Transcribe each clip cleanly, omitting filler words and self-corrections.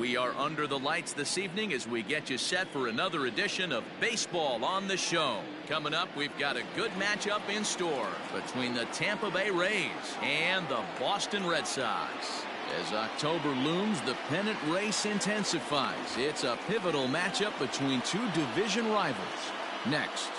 We are under the lights this evening as we get you set for another edition of Baseball on the Show. Coming up, we've got a good matchup in store between the Tampa Bay Rays and the Boston Red Sox. As October looms, the pennant race intensifies. It's a pivotal matchup between two division rivals. Next.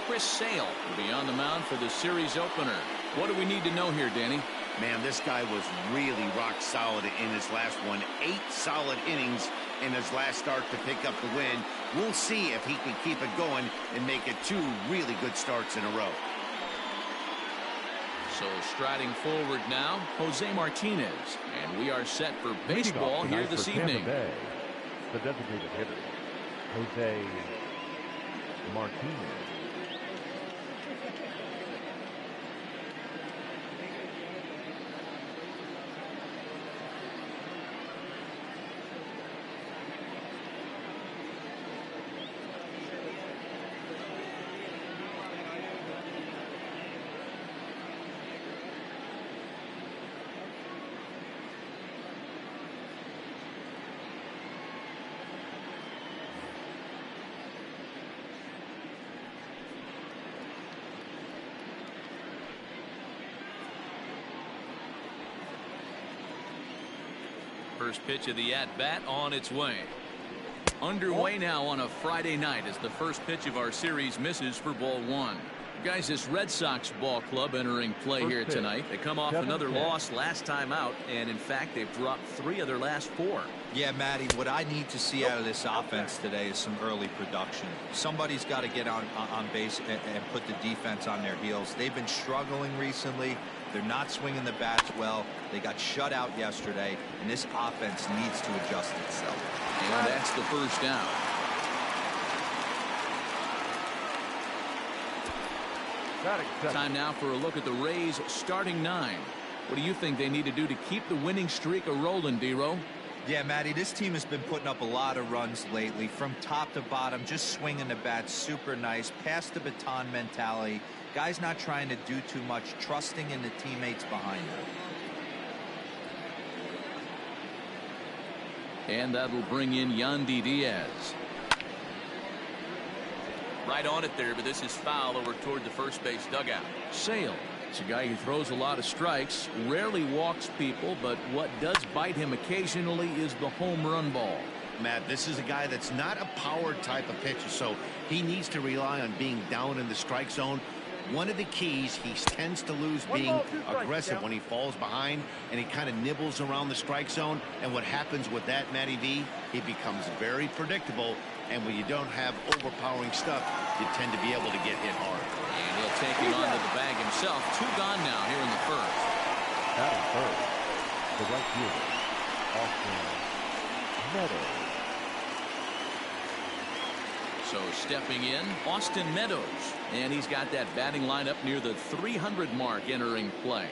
Chris Sale will be on the mound for the series opener. What do we need to know here, Danny? Man, this guy was really rock solid in his last one. 8 solid innings in his last start to pick up the win. We'll see if he can keep it going and make it 2 really good starts in a row. So striding forward now, Jose Martinez. And we are set for baseball here this evening. Bay, the designated hitter, Jose Martinez. First pitch of the at-bat on its way. Underway now on a Friday night as the first pitch of our series misses for ball 1. Guys, this Red Sox ball club entering play here tonight. They come off another loss last time out, and in fact, they've dropped 3 of their last 4. Yeah, Matty, what I need to see out of this offense today is some early production. Somebody's got to get on base and put the defense on their heels. They've been struggling recently. They're not swinging the bats well. They got shut out yesterday, and this offense needs to adjust itself. And that's the first down. Time now for a look at the Rays starting 9. What do you think they need to do to keep the winning streak a-rolling, D-Row? Yeah, Matty, this team has been putting up a lot of runs lately from top to bottom, just swinging the bat super nice, pass the baton mentality. Guys not trying to do too much, trusting in the teammates behind them. And that'll bring in Yandy Diaz. Right on it there, but this is foul over toward the first base dugout. Sale. It's a guy who throws a lot of strikes, rarely walks people, but what does bite him occasionally is the home run ball. Matt, this is a guy that's not a power type of pitcher, so he needs to rely on being down in the strike zone. One of the keys, he tends to lose being aggressive when he falls behind, and he kind of nibbles around the strike zone. And what happens with that, Matty V, he becomes very predictable. And when you don't have overpowering stuff, you tend to be able to get hit hard. And he'll take it onto the bag himself. 2 gone now here in the first. That is first. The right fielder, Austin Meadows. So stepping in, Austin Meadows. And he's got that batting lineup near the 300 mark entering play.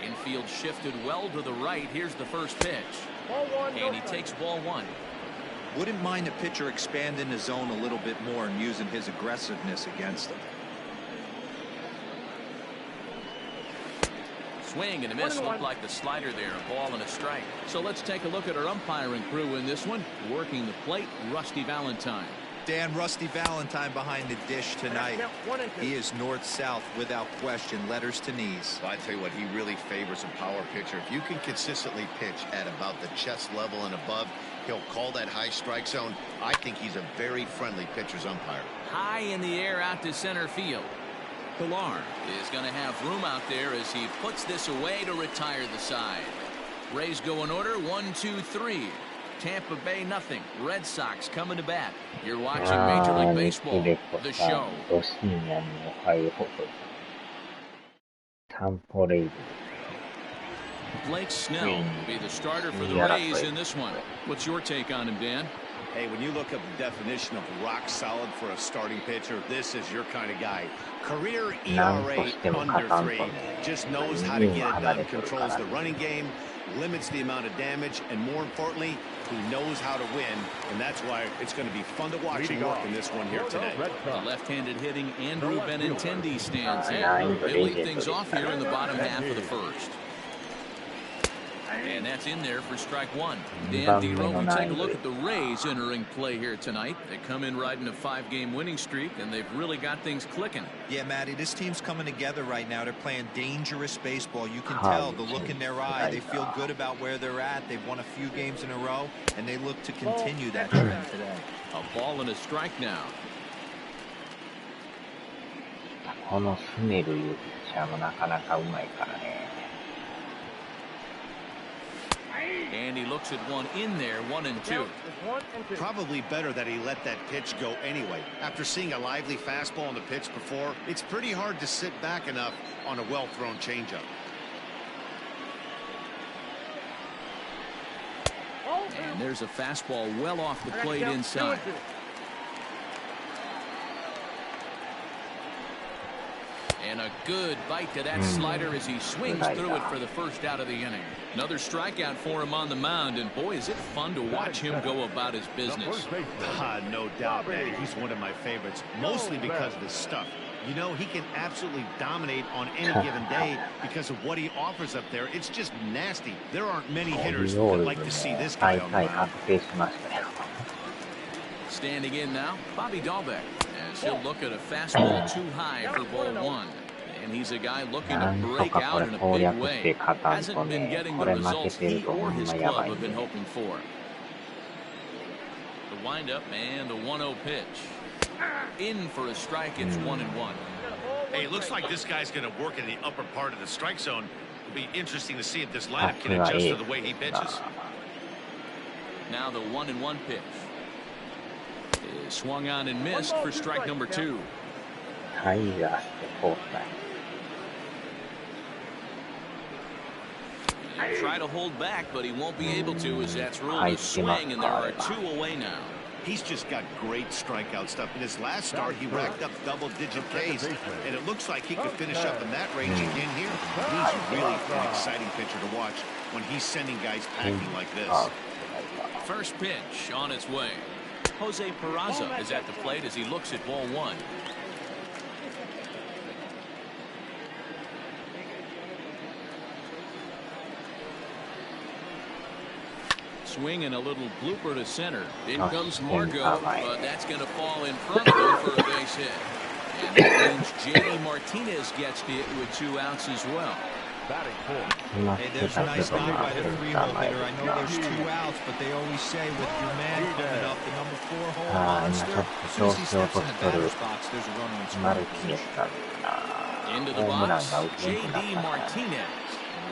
Infield shifted well to the right. Here's the first pitch. And he takes ball 1. Wouldn't mind the pitcher expanding the zone a little bit more and using his aggressiveness against them. Swing and a miss. Looked like the slider there. A ball and a strike. So let's take a look at our umpiring crew in this one. Working the plate, Rusty Valentine. Dan, Rusty Valentine behind the dish tonight. He is north-south without question, letters to knees. Well, I tell you what, he really favors a power pitcher. If you can consistently pitch at about the chest level and above, he'll call that high strike zone. I think he's a very friendly pitcher's umpire. High in the air out to center field. Pilar is going to have room out there as he puts this away to retire the side. Rays go in order, 1, 2, 3. Tampa Bay nothing. Red Sox coming to bat. You're watching Major League Baseball, the show. Blake Snell will be the starter for the Rays in this one. What's your take on him, Dan? Hey, when you look up the definition of rock solid for a starting pitcher, this is your kind of guy. Career ERA under 3. Just knows how to get it done. Controls the running game, limits the amount of damage, and more importantly, He knows how to win, and that's why it's going to be fun to watch him work in this one here today. The left-handed hitting Andrew Benintendi stands in. He'll lead things off here in the bottom half of the first. And that's in there for strike one. Dan Dero, we take a look at the Rays entering play here tonight. They come in riding a 5-game winning streak, and they've really got things clicking. Yeah, Matty, this team's coming together right now. They're playing dangerous baseball. You can tell the look in their eye. They feel good about where they're at. They've won a few games in a row, and they look to continue that trend today. A ball and a strike now. このスネルいうピッチャーもなかなかうまいからね。And he looks at one in there, 1-2. Probably better that he let that pitch go anyway. After seeing a lively fastball on the pitch before, it's pretty hard to sit back enough on a well-thrown changeup. And there's a fastball well off the plate inside. And a good bite to that slider as he swings through it for the first out of the inning. Another strikeout for him on the mound, and boy, is it fun to watch him go about his business. No doubt, man. He's one of my favorites, mostly because of his stuff. You know, he can absolutely dominate on any given day because of what he offers up there. It's just nasty. There aren't many hitters that like to see this guy on the mound. Standing in now, Bobby Dahlbeck, as he'll look at a fastball too high for ball one. And he's a guy looking to break out in a big way. Hasn't been getting the results he or his club have been hoping for. The windup and the 1-0 pitch. In for a strike, it's 1-1. Hey, it looks like this guy's going to work in the upper part of the strike zone. It'll be interesting to see if this lineup can adjust to the way he pitches. Now the 1-1 pitch. Is swung on and missed for strike number 2. Try to hold back, but he won't be able to as that's ruled a swing, and there are 2 away now. He's just got great strikeout stuff. In his last start, he racked up double-digit Ks, and it looks like he could finish up in that range again here. He's really an exciting pitcher to watch when he's sending guys packing like this. First pitch on its way. Jose Peraza is at the plate as he looks at ball one. Swing and a little blooper to center. In comes Margot, but that's going to fall in front of him for a base hit. And that means J.D. Martinez gets hit with 2 outs as well. Hey, there's a nice knock by the 3-hole hitter. I know there's 2 outs, but they always say with your man coming up, the number 4-hole monster, as soon as he steps in the batter's box, there's a runner in scoring. Into the box, J.D. Martinez.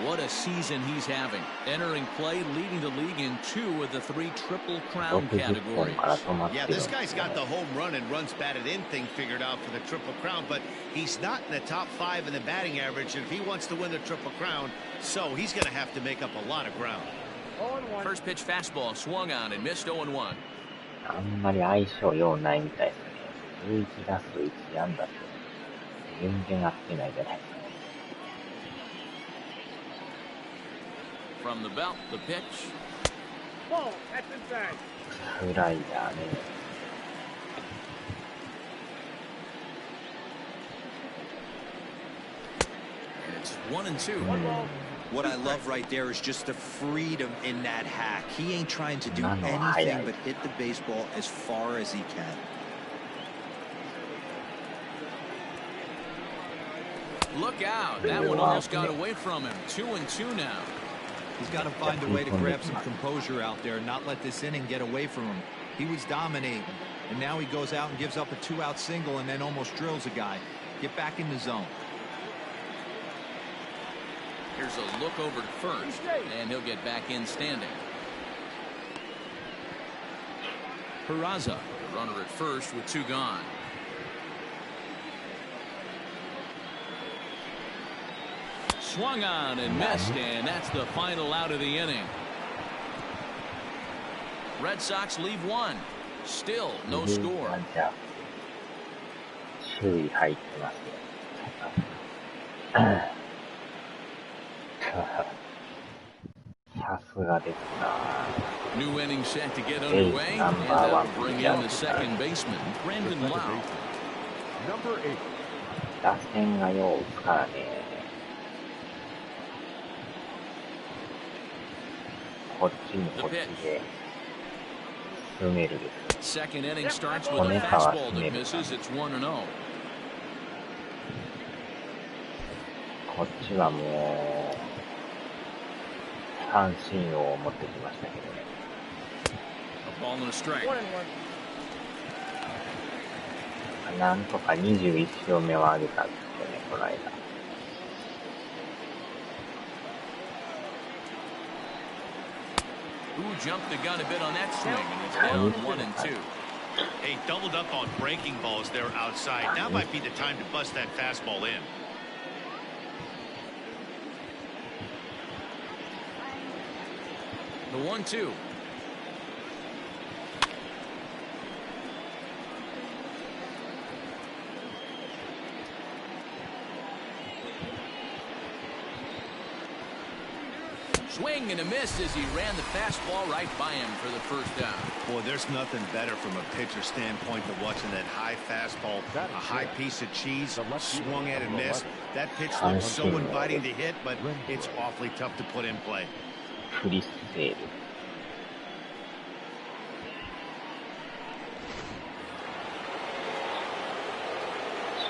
What a season he's having. Entering play, leading the league in 2 of the 3 Triple Crown categories. Yeah, this guy's got the home run and runs batted in thing figured out for the Triple Crown, but he's not in the top 5 in the batting average, and if he wants to win the Triple Crown, so he's going to have to make up a lot of ground. First pitch fastball swung on and missed 0-1. あんまり相性良ないみたいですね。11打数1安打って全然合ってないじゃないですか。From the belt, the pitch. Ball, that's inside. スライダーね。And it's 1-2. What I love right there is just the freedom in that hack. He ain't trying to do anything but hit the baseball as far as he can. Look out. That one almost got away from him. 2-2 now. He's got to find a way to grab some composure out there and not let this inning get away from him. He was dominating, and now he goes out and gives up a 2-out single and then almost drills a guy. Get back in the zone. Here's a look over to first, and he'll get back in standing. Peraza, the runner at first with 2 gone. Swung on and missed, and that's the final out of the inning. Red Sox leave 1. Still no score. 注意入ってますよ。さすがですな。 New inning set to get underway, and that'll bring in the second baseman, Brandon Lau. Number 8. 打線がよう打つからね。こっちもこっちで進めるです。 Second inning starts with a fastball that misses. It's 1-0. こっちはもう三振を持ってきましたけどね。A ball and a strike. なんとか21勝目を挙げたんですよね、この間。Who jumped the gun a bit on that swing, and it's down 1-2. Hey, doubled up on breaking balls there outside. Now might be the time to bust that fastball in. The 1-2. Swing and a miss as he ran the fastball right by him for the first down. Boy, there's nothing better from a pitcher standpoint than watching that high fastball, a high piece of cheese, swung at and missed. That pitch looks so inviting to hit, but it's awfully tough to put in play. フリスセール。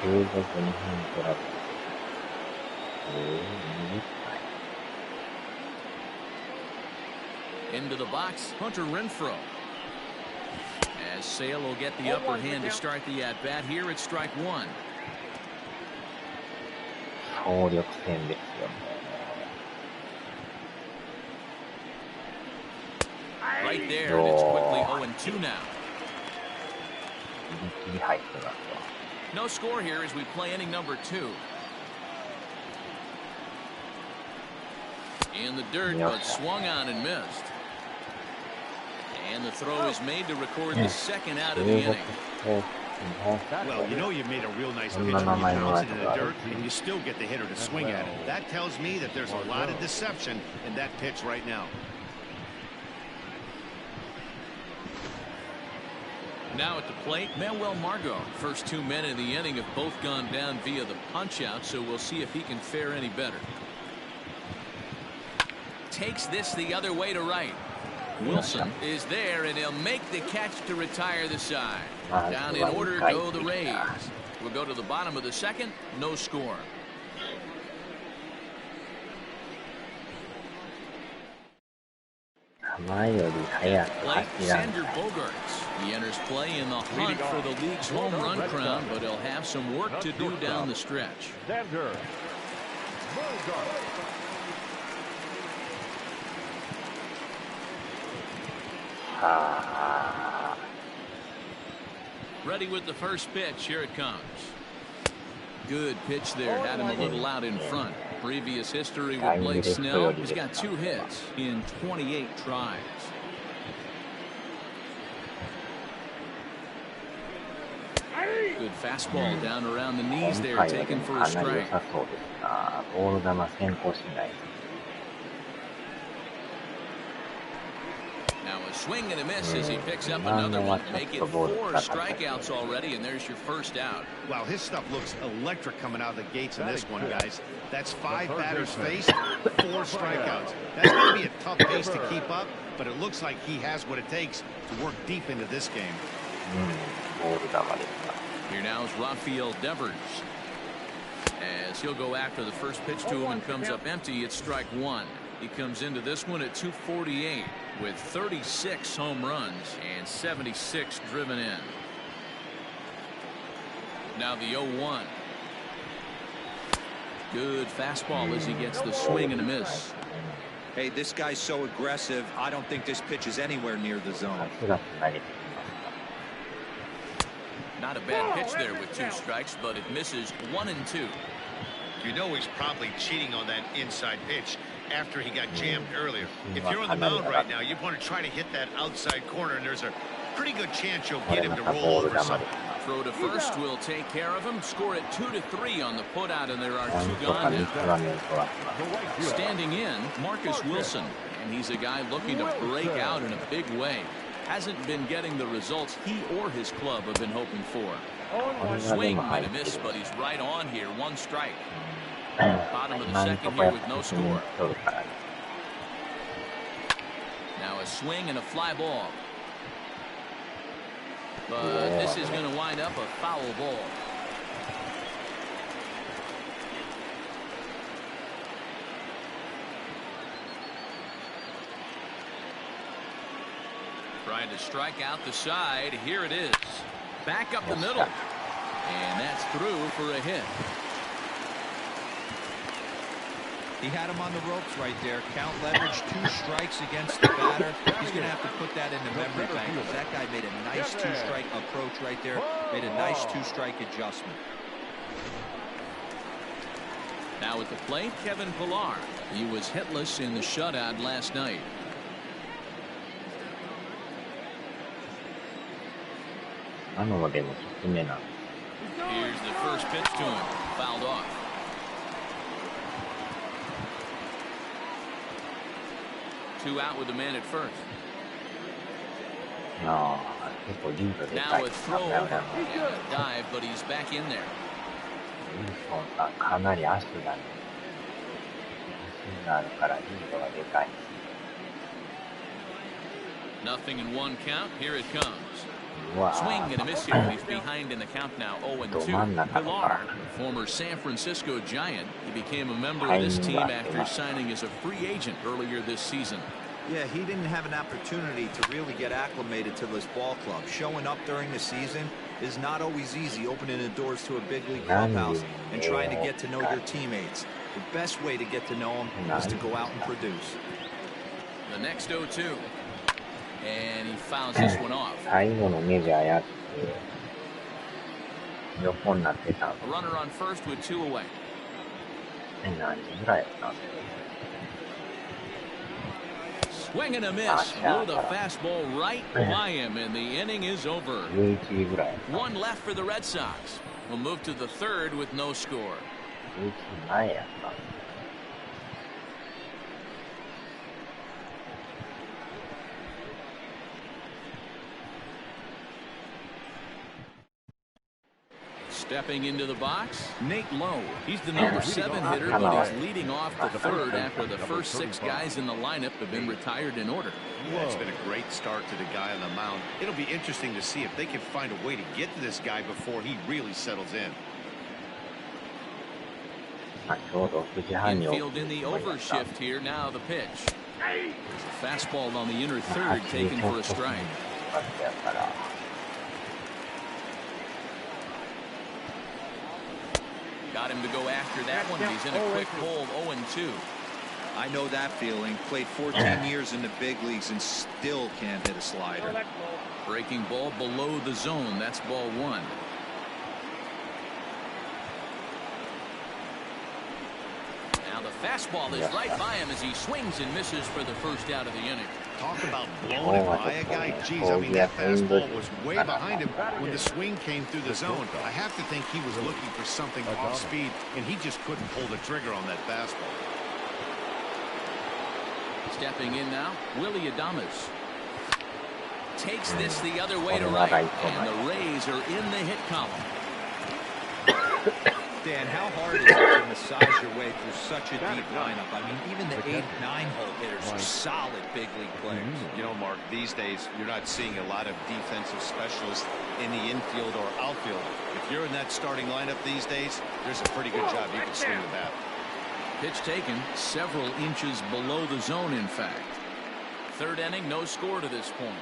中国日本トラブル。Into the box, Hunter Renfroe. As Sale will get the upper hand to start the at-bat here at strike one. 総力戦ですよ。Right there, and it's quickly 0-2 now. ギリギリ入ってますわ。 No score here as we play inning number 2. In the dirt, but swung on and missed. And the throw is made to record the second out of the inning. Well, you know you made a real nice pitch when you bounce it in the dirt, and you still get the hitter to swing at it. That tells me that there's a lot of deception in that pitch right now. Now at the plate, Manuel Margot. First 2 men in the inning have both gone down via the punch-out, so we'll see if he can fare any better. Takes this the other way to right. Wilson is there, and he'll make the catch to retire the side. Down in order go the Rays. We'll go to the bottom of the second. No score. Sander Bogarts. He enters play in the hunt for the league's home run crown, but he'll have some work to do down the stretch. Sander Bogarts. Ready with the first pitch. Here it comes. Good pitch there. Had him a little out in front. Previous history with Blake Snell. He's got 2 hits in 28 tries. Good fastball down around the knees there, taken for a strike. Now a swing and a miss as he picks up another one. Make it 4 strikeouts already, and there's your first out. Wow, his stuff looks electric coming out of the gates in this one, guys. That's 5 batters faced, 4 strikeouts. That's going to be a tough pace to keep up, but it looks like he has what it takes to work deep into this game. Here now is Rafael Devers. As he'll go after the first pitch to him and comes up empty, it's strike 1. He comes into this one at 248 with 36 home runs and 76 driven in. Now the 0-1. Good fastball as he gets the swing and a miss. Hey, this guy's so aggressive. I don't think this pitch is anywhere near the zone. Not a bad pitch there with 2 strikes, but it misses 1 and 2. You know he's probably cheating on that inside pitch after he got jammed earlier. If you're on the mound right now, you want to try to hit that outside corner, and there's a pretty good chance you'll get him to roll over something. Throw to first will take care of him. Score at 2-3 on the putout, and there are 2 gone now. Standing in, Marcus Wilson. And he's a guy looking to break out in a big way. Hasn't been getting the results he or his club have been hoping for. Swing might have missed, but he's right on here. 1 strike. Bottom of the second here with no score. Now a swing and a fly ball. But this is going to wind up a foul ball. Trying to strike out the side. Here it is. Back up the middle. And that's through for a hit. He had him on the ropes right there. Count leverage, 2 strikes against the batter. He's going to have to put that in the memory bank because that guy made a nice 2-strike approach right there. Made a nice 2-strike adjustment. Now at the plate, Kevin Pillar. He was hitless in the shutout last night. Here's the first pitch to him. Fouled off. Two out with the man at first. Now a throw over and a dive, but he's back in there. Nothing in 1 count. Here it comes. Swing and a miss here, and he's behind in the count now. 0-2. Pillar, former San Francisco Giant, he became a member of this team after signing as a free agent earlier this season. Yeah, he didn't have an opportunity to really get acclimated to this ball club. Showing up during the season is not always easy, opening the doors to a big league clubhouse and trying to get to know your teammates. The best way to get to know them is to go out and produce. The next 0-2. And he fouls this one off. A runner on first with 2 away. Swing and a miss. Blew the fastball right by him, and the inning is over. 1 left for the Red Sox. We'll move to the 3rd with no score. Stepping into the box, Nate Lowe. He's the number 7 hitter, but he's leading off the 3rd after the first 6 guys in the lineup have been retired in order. Yeah, it's been a great start to the guy on the mound. It'll be interesting to see if they can find a way to get to this guy before he really settles in. Infield in the overshift here. Now the pitch. There's a fastball on the inner 3rd taken for a strike. Got him to go after that one. He's in a quick hold. 0-2. I know that feeling. Played 14 years in the big leagues and still can't hit a slider. Breaking ball below the zone. That's ball 1. Now the fastball is right by him as he swings and misses for the first out of the inning. Talk about blowing it by a guy. Geez, I mean, that fastball was way behind him when the swing came through the zone. I have to think he was looking for something off speed, and he just couldn't pull the trigger on that fastball. Stepping in now, Willie Adames. Takes this the other way to right, and the Rays are in the hit column. Dan, how hard is it to massage your way through such a deep lineup? I mean, even the 8-9 hole hitters are solid big league players. You know, Mark, these days you're not seeing a lot of defensive specialists in the infield or outfield. If you're in that starting lineup these days, there's a pretty good job you can swing the bat. Pitch taken several inches below the zone, in fact. 3rd inning, no score to this point.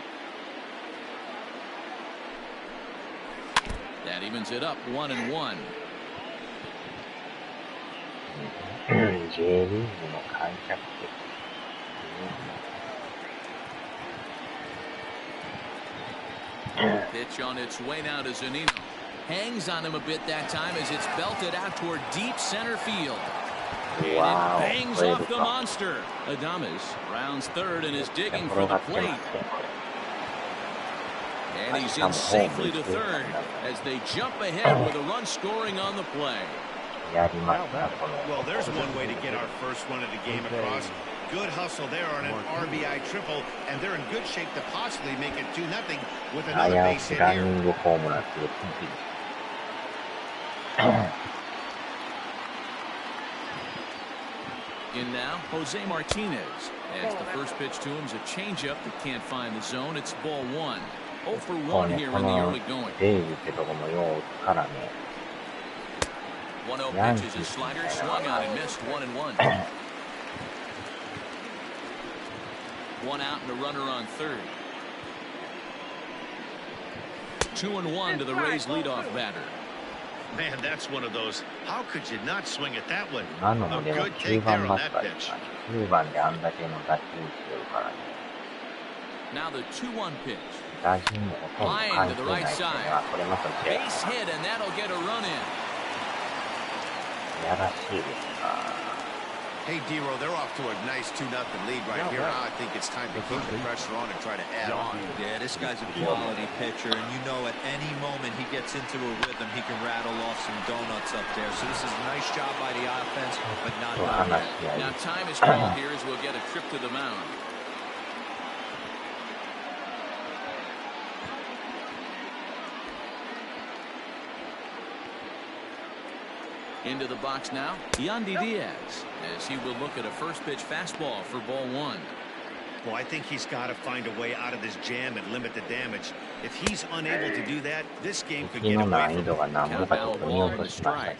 That evens it up 1-1. Pitch on its way now to Zunino. Hangs on him a bit that time as it's belted out toward deep center field. Wow. And it bangs off the monster. Adames rounds 3rd and is digging for the plate. And he's in safely to 3rd as they jump ahead with a run scoring on the play. Well, there's one way to get our first one of the game across. Good hustle there on an RBI triple, and they're in good shape to possibly make it 2-0 with another base hit here. In now, Jose Martinez. As the first pitch to him is a changeup that can't find the zone. It's ball 1. 0 for 1 here in the early going. 1-0 pitch is a slider, swung on and missed. 1-1. 1 out and a runner on third. 2-1 to the Rays leadoff batter. Man, that's one of those. How could you not swing at that one? A good take there on that pitch. Now the 2-1 pitch. Line to the right side. Base hit, and that'll get a run in. Hey, D-Row, they're off to a nice 2-0 lead right here. Now I think it's time to keep the pressure on and try to add on. Yeah, this guy's a quality pitcher, and you know at any moment he gets into a rhythm, he can rattle off some donuts up there. So this is a nice job by the offense, but not done yet. Now time is called here as we'll get a trip to the mound. Into the box now, Yandy Diaz, as he will look at a first pitch fastball for ball 1. Well, I think he's got to find a way out of this jam and limit the damage. If he's unable to do that, this game could get away from him. Count ball 1 to strike.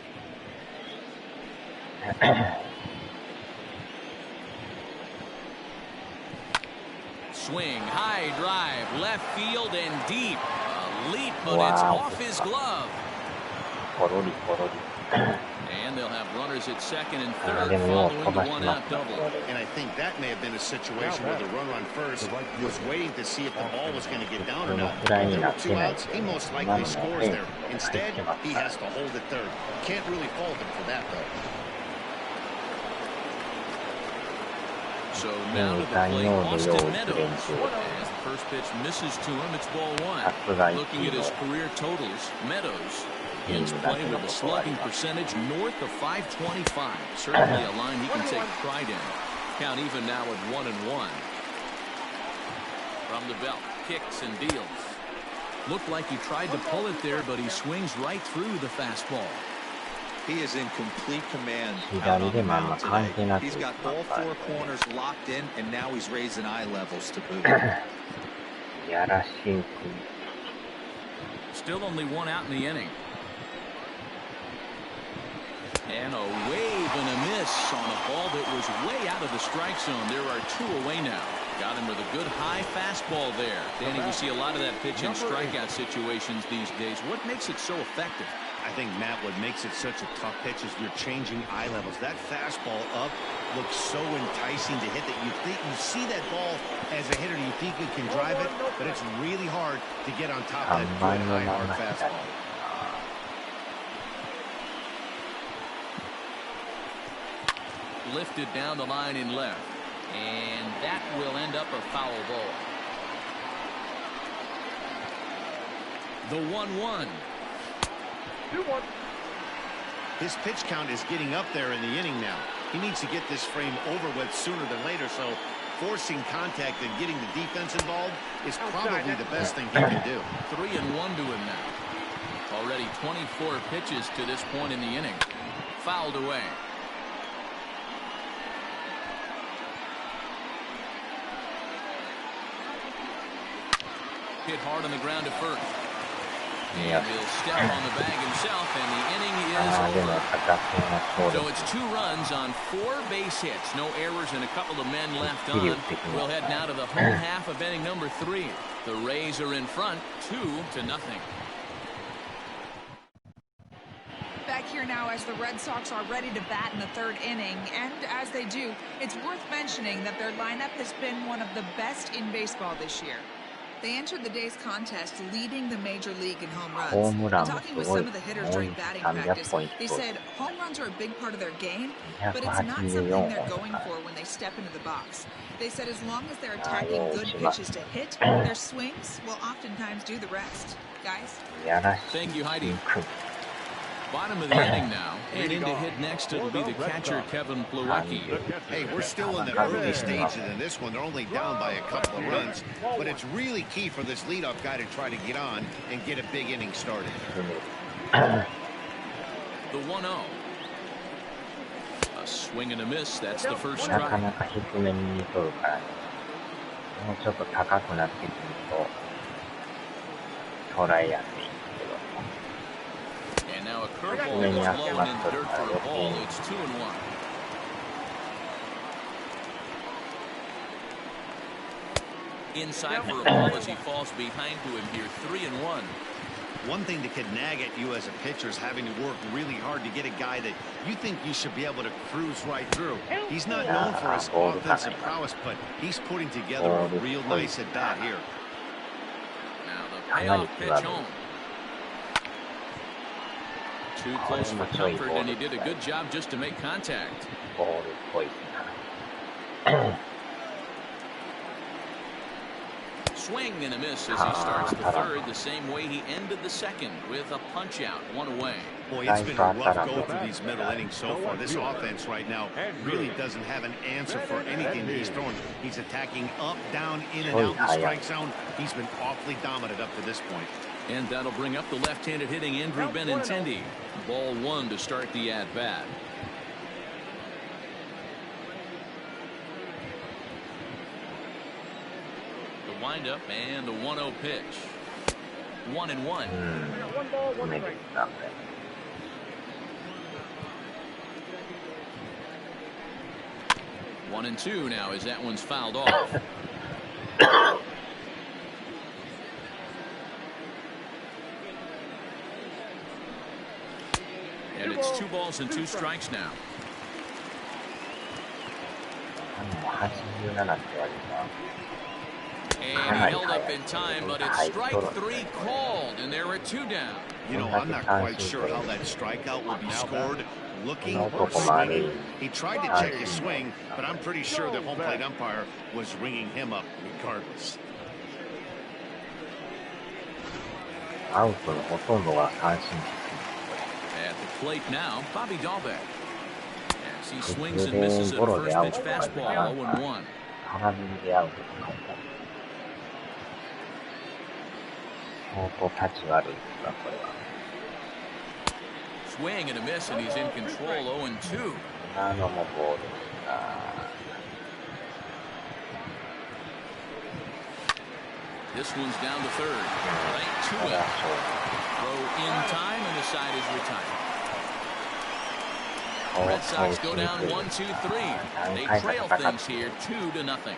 Swing, high drive, left field and deep. A leap, but it's off his glove. And they'll have runners at second and third following the 1-out double. And I think that may have been a situation where the runner on first was waiting to see if the ball was going to get down or not. When there were 2 outs, he most likely scores there. Instead, he has to hold it third. Can't really fault him for that, though. So now to the plate, Austin Meadows. As the first pitch misses to him, it's ball 1. Looking at his career totals, Meadows begins play with a slugging percentage north of .525. Certainly a line he can take pride in. Count even now at 1-1. From the belt, kicks and deals. Looked like he tried to pull it there, but he swings right through the fastball. He is in complete command out on the mound today. He's got all 4 corners locked in, and now he's raising eye levels to boot. Still only 1 out in the inning. And a wave and a miss on a ball that was way out of the strike zone. There are 2 away now. Got him with a good high fastball there. Danny, we see a lot of that pitch in strikeout situations these days. What makes it so effective? I think, Matt, what makes it such a tough pitch is you're changing eye levels. That fastball up looks so enticing to hit that you see that ball as a hitter, you think you can drive it, but it's really hard to get on top of that good high hard fastball. Lifted down the line in left, and that will end up a foul ball. The 1-1. His pitch count is getting up there in the inning now. He needs to get this frame over with sooner than later, so forcing contact and getting the defense involved is probably the best thing he can do. 3-1 to him now. Already 24 pitches to this point in the inning. Fouled away. Hit hard on the ground to first. And he'll step on the bag himself, and the inning is over. So it's 2 runs on 4 base hits. No errors and a couple of men left on. We'll head now to the home half of inning number 3. The Rays are in front, 2-0. Back here now as the Red Sox are ready to bat in the 3rd inning, and as they do, it's worth mentioning that their lineup has been one of the best in baseball this year. They entered the day's contest leading the major league in home runs. Talking with some of the hitters during batting practice, they said home runs are a big part of their game, but it's not something they're going for when they step into the box. They said as long as they're attacking good pitches to hit, their swings will oftentimes do the rest. Guys? Thank you, Heidi. Bottom of the inning now, and in to hit next it'll be the catcher Kevin Plawecki. Hey, we're still in the early stages in this one. They're only down by a couple of runs, but it's really key for this leadoff guy to try to get on and get a big inning started. The 1-0. A swing and a miss. That's the first strike. なかなか低めに取るからね。もうちょっと高くなってくると捉えやすいんですけど。And now a curveball is low and in the dirt for a ball. It's 2-1. Inside for a ball as he falls behind to him here. 3-1. One thing that could nag at you as a pitcher is having to work really hard to get a guy that you think you should be able to cruise right through. He's not known for his offensive prowess, but he's putting together a real nice at bat here. Now the payoff pitch home. Too close for comfort, and he did a good job just to make contact. Swing and a miss as he starts the third the same way he ended the second with a punch out, 1 away. Boy, it's been a rough go through these middle innings so far. This offense right now really doesn't have an answer for anything that he's throwing. He's attacking up, down, in, and out the strike zone. He's been awfully dominant up to this point. And that'll bring up the left-handed hitting Andrew Benintendi. Ball 1 to start the at-bat. Windup and the 1-0 pitch. 1-1. 1-2 now as that one's fouled off. And it's 2 balls and 2 strikes now. And he held up in time, but it's strike 3 called, and there are 2 down. You know, I'm not quite sure how that strikeout will be scored. Looking or swinging. He tried to check his swing, but I'm pretty sure the home plate umpire was ringing him up regardless. At the plate now, Bobby Dahlbeck. As he swings and misses at first pitch fastball, 0-1. Swing and a miss, and he's in control. 0-2. This one's down to third. Right to it. Throw in time, and the side is retired. Red Sox go down 1-2-3. They trail things here 2-0.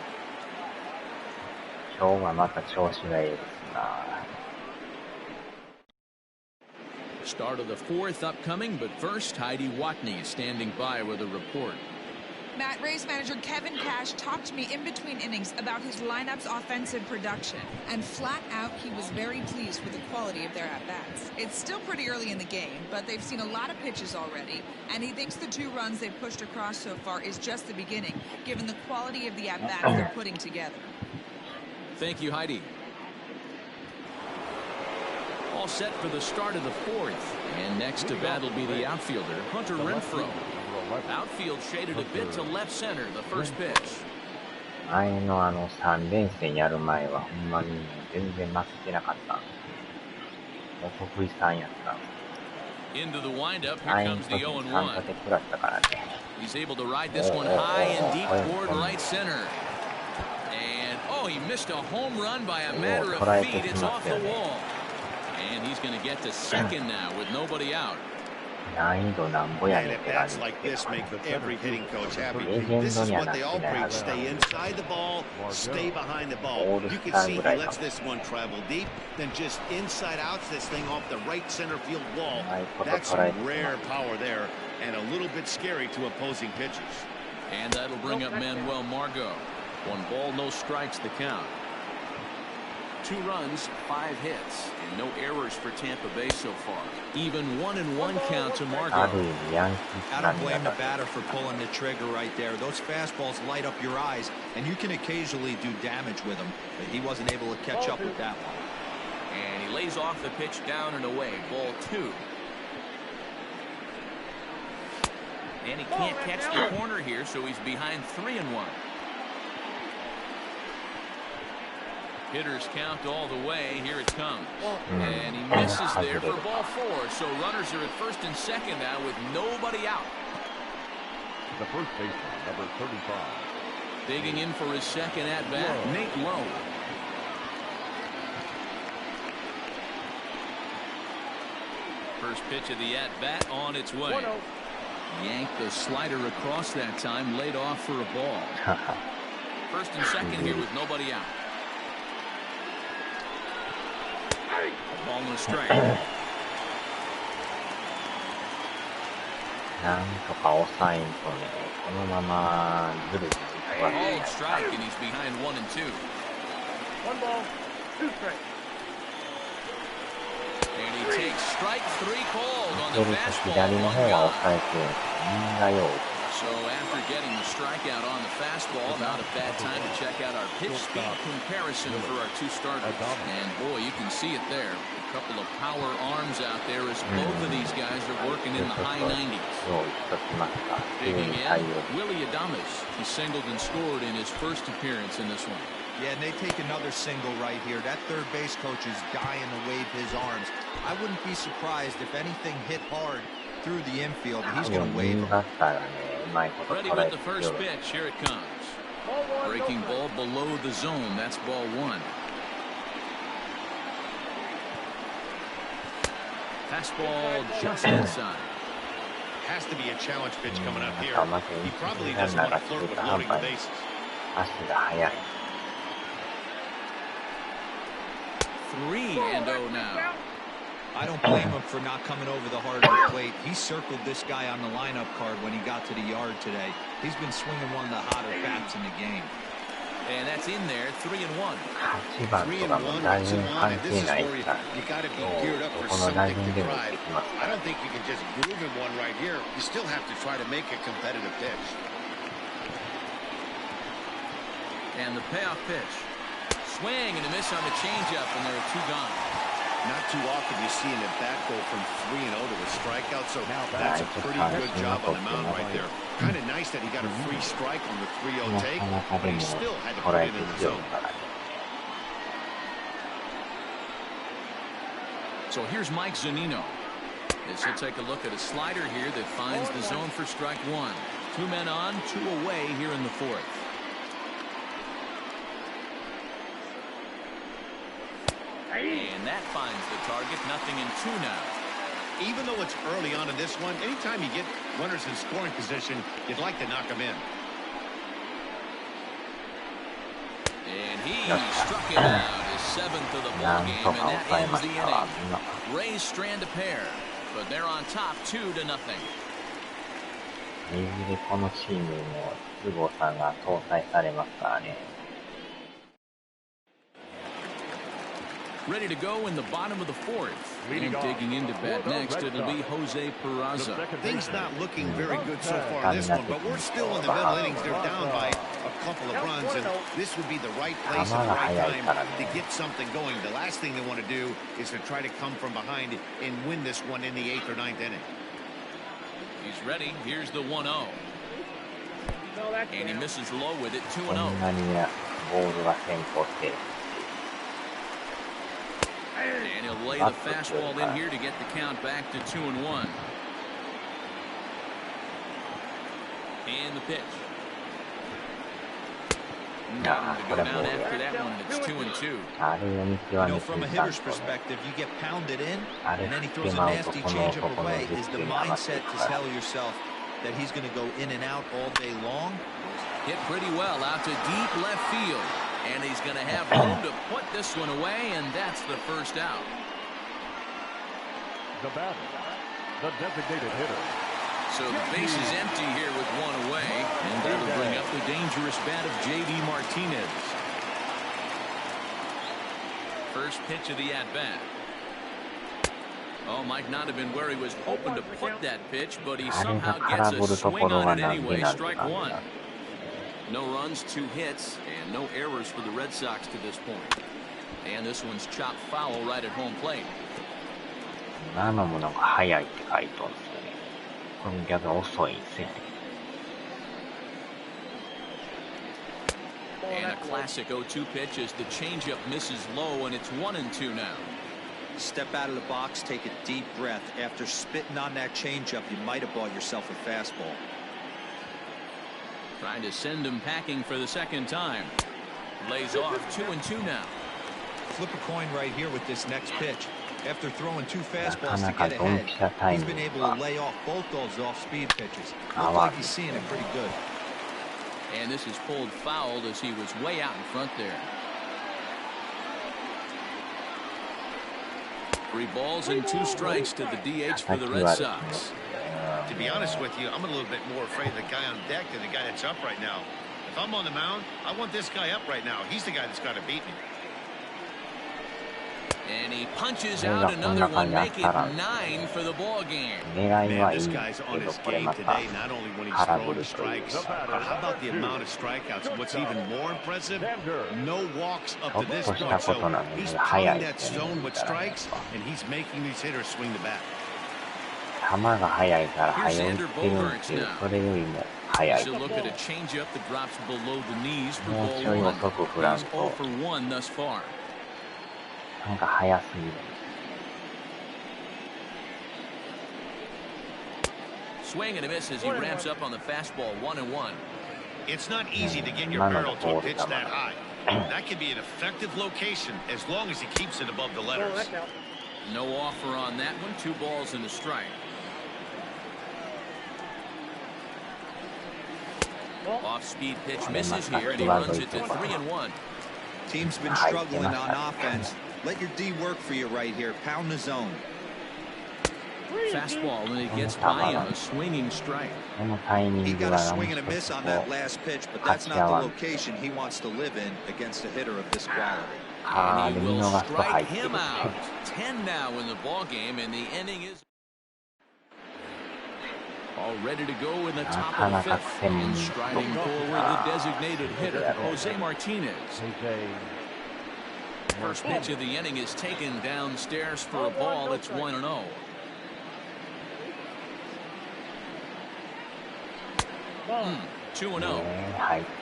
Start of the 4th upcoming, but first, Heidi Watney standing by with a report. Matt, Rays manager Kevin Cash talked to me in between innings about his lineup's offensive production, and flat out, he was very pleased with the quality of their at-bats. It's still pretty early in the game, but they've seen a lot of pitches already, and he thinks the 2 runs they've pushed across so far is just the beginning, given the quality of the at-bats they're putting together. Thank you, Heidi. All set for the start of the 4th, and next to bat will be the outfielder, Hunter Renfroe. Outfield shaded a bit to left center, the first pitch. 前の3連戦やる前はほんまに全然負けてなかった。お得意さんやった。 Into the windup, here comes the 0-1. 食らったからね。 He's able to ride this one high and deep toward right center. And, oh, he missed a home run by a matter of feet. It's off the wall. And he's going to get to second now with nobody out. And at bats like this make every hitting coach happy. This is what they all preach. Stay inside the ball, stay behind the ball. You can see he lets this one travel deep, then just inside outs this thing off the right center field wall. That's some rare power there and a little bit scary to opposing pitchers. And that'll bring up Manuel Margot. 1 ball, no strikes the count. 2 runs, 5 hits, and no errors for Tampa Bay so far. Even 1-1 count to Margot. I don't blame the batter for pulling the trigger right there. Those fastballs light up your eyes, and you can occasionally do damage with them, but he wasn't able to catch up with that one. And he lays off the pitch down and away. Ball 2. And he can't catch the corner here, so he's behind 3-1. Hitters count all the way. Here it comes. And he misses there for ball 4. So runners are at first and second now with nobody out. The first baseman, number 35. Digging in for his second at-bat, Nate Lowe. First pitch of the at-bat on its way. Yanked the slider across that time, laid off for a ball. First and second here with nobody out. Ball and a strike. なんとか抑えんとね、このままずるずるいくわけ Called strike, and he's behind 1-2. 1 ball, 2 strikes. And he takes strike 3 called on そ the れと fastball. 左の方は抑えて、みんなよう So after getting the strikeout on the fastball, not a bad time to check out our pitch speed comparison for our two starters. And boy, you can see it there. A couple of power arms out there as both of these guys are working in the high 90s. そう言っときますか。急 Digging に対応 in, Willie Adames. He singled and scored in his first appearance in this one. Yeah, and they take another single right here. That third base coach is dying to wave his arms. I wouldn't be surprised if anything hit hard through the infield. He's going to wave them. Ready with the first pitch. Here it comes. Breaking ball below the zone. That's ball 1. Fastball just inside. Has to be a challenge pitch coming up here. He probably doesn't want to flirt with loading the bases. 足が速い。 3-0 now. I don't blame him for not coming over the hard of the plate. He circled this guy on the lineup card when he got to the yard today. He's been swinging one of the hotter bats in the game. And that's in there, 3-1. 8番とかも打順関係ないから、この打順でもできますか I ら。 don't think you can just groove him one right here. You still have to try to make a competitive pitch. And the payoff pitch. Swing and a miss on the changeup, and there are 2 gone. Not too often you see an at-bat go from 3-0 to a strikeout, so that's a pretty good job on the mound right there. Kind of nice that he got a free strike on the 3-0 take, but he still had to put it in the zone. So here's Mike Zunino. As he'll take a look at a slider here that finds the zone for strike 1. 2 men on, 2 away here in the 4th. And that finds the target, 0-2 now. Even though it's early on in this one, anytime you get runners in scoring position, you'd like to knock them in. And he struck it out, his 7th of the ball game, and that ends the inning. Rays strand a pair, but they're on top 2-0. いずれこのチームも筒香さんが搭載されますからね。 Ready to go in the bottom of the 4th. And digging into bat next, it'll be Jose Peraza. Things not looking very good so far in this one, but we're still in the middle innings. They're down by a couple of runs, and this would be the right place at the right time to get something going. The last thing they want to do is to try to come from behind and win this one in the 8th or 9th inning. He's ready. Here's the 1-0. And he misses low with it, 2-0. こんなにボールが先行して。 And he'll lay the fastball in here to get the count back to 2-1. And the pitch. Nothing to go down after that one. It's 2-2. You know, from a hitter's perspective, you get pounded in, and then he throws a nasty changeup away. Is the mindset to tell yourself that he's going to go in and out all day long? Hit pretty well out to deep left field. And he's going to have room to put this one away, and that's the first out. The batter, the designated hitter. So the base is empty here with 1 away, and that'll bring up the dangerous bat of J.D. Martinez. First pitch of the at-bat. Oh, might not have been where he was hoping to put that pitch, but he somehow gets a swing on it anyway. Strike 1. No runs, 2 hits, and no errors for the Red Sox to this point. And this one's chopped foul right at home plate. 今のもなんか速いって書いてあるんですよね。この逆遅いですよね。And a classic 0-2 pitch as the changeup misses low, and it's 1-2 now. Step out of the box, take a deep breath. After spitting on that changeup, you might have bought yourself a fastball. Trying to send him packing for the second time. Lays off 2-2 now. Flip a coin right here with this next pitch. After throwing 2 fastballs to get ahead, he's been able to lay off both those off-speed pitches. Looks like he's seeing it pretty good. And this is pulled foul as he was way out in front there. 3 balls and 2 strikes to the DH for the Red Sox. To be honest with you, I'm a little bit more afraid of the guy on deck than the guy that's up right now. If I'm on the mound, I want this guy up right now. He's the guy that's got to beat me. And he punches out another one, make it 9 for the ball game. Man, this guy's on his game today, not only when he's throwing the strikes, but how about the amount of strikeouts? And what's even more impressive, no walks up to this point. So he's pounding that zone with strikes, and he's making these hitters swing the bat. 球が速いから速いってるっていう、それよりも速い。もうちょい遅く振らんと、なんか速すぎる。Swing and a miss as he ramps up on the fastball, 1-1. It's not easy to get your barrel to a pitch that high. That can be an effective location as long as he keeps it above the letters. No offer on that one. 2 balls and a strike. Off-speed pitch misses here, and he runs it to 3-1. Team's been struggling on offense. Let your D work for you right here. Pound the zone. Fastball, and he gets by on a swinging strike. He got a swing and a miss on that last pitch, but that's not the location he wants to live in against a hitter of this quality. And he will strike him out. 10 now in the ball game, and the inning is all ready to go in the top of the 5th. And striding forward, the designated hitter, Jose Martinez. First pitch of the inning is taken downstairs for a ball. It's 1-0. Hmm. 2-0.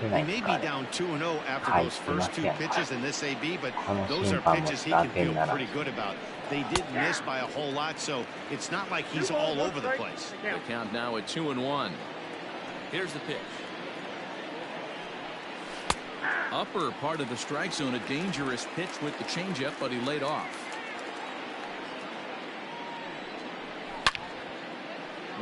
He may be down 2-0 after those first 2 pitches in this AB, but those are pitches he can feel pretty good about. They did miss by a whole lot, so it's not like he's all over the place. The count now at 2-1. Here's the pitch. Upper part of the strike zone, a dangerous pitch with the changeup, but he laid off.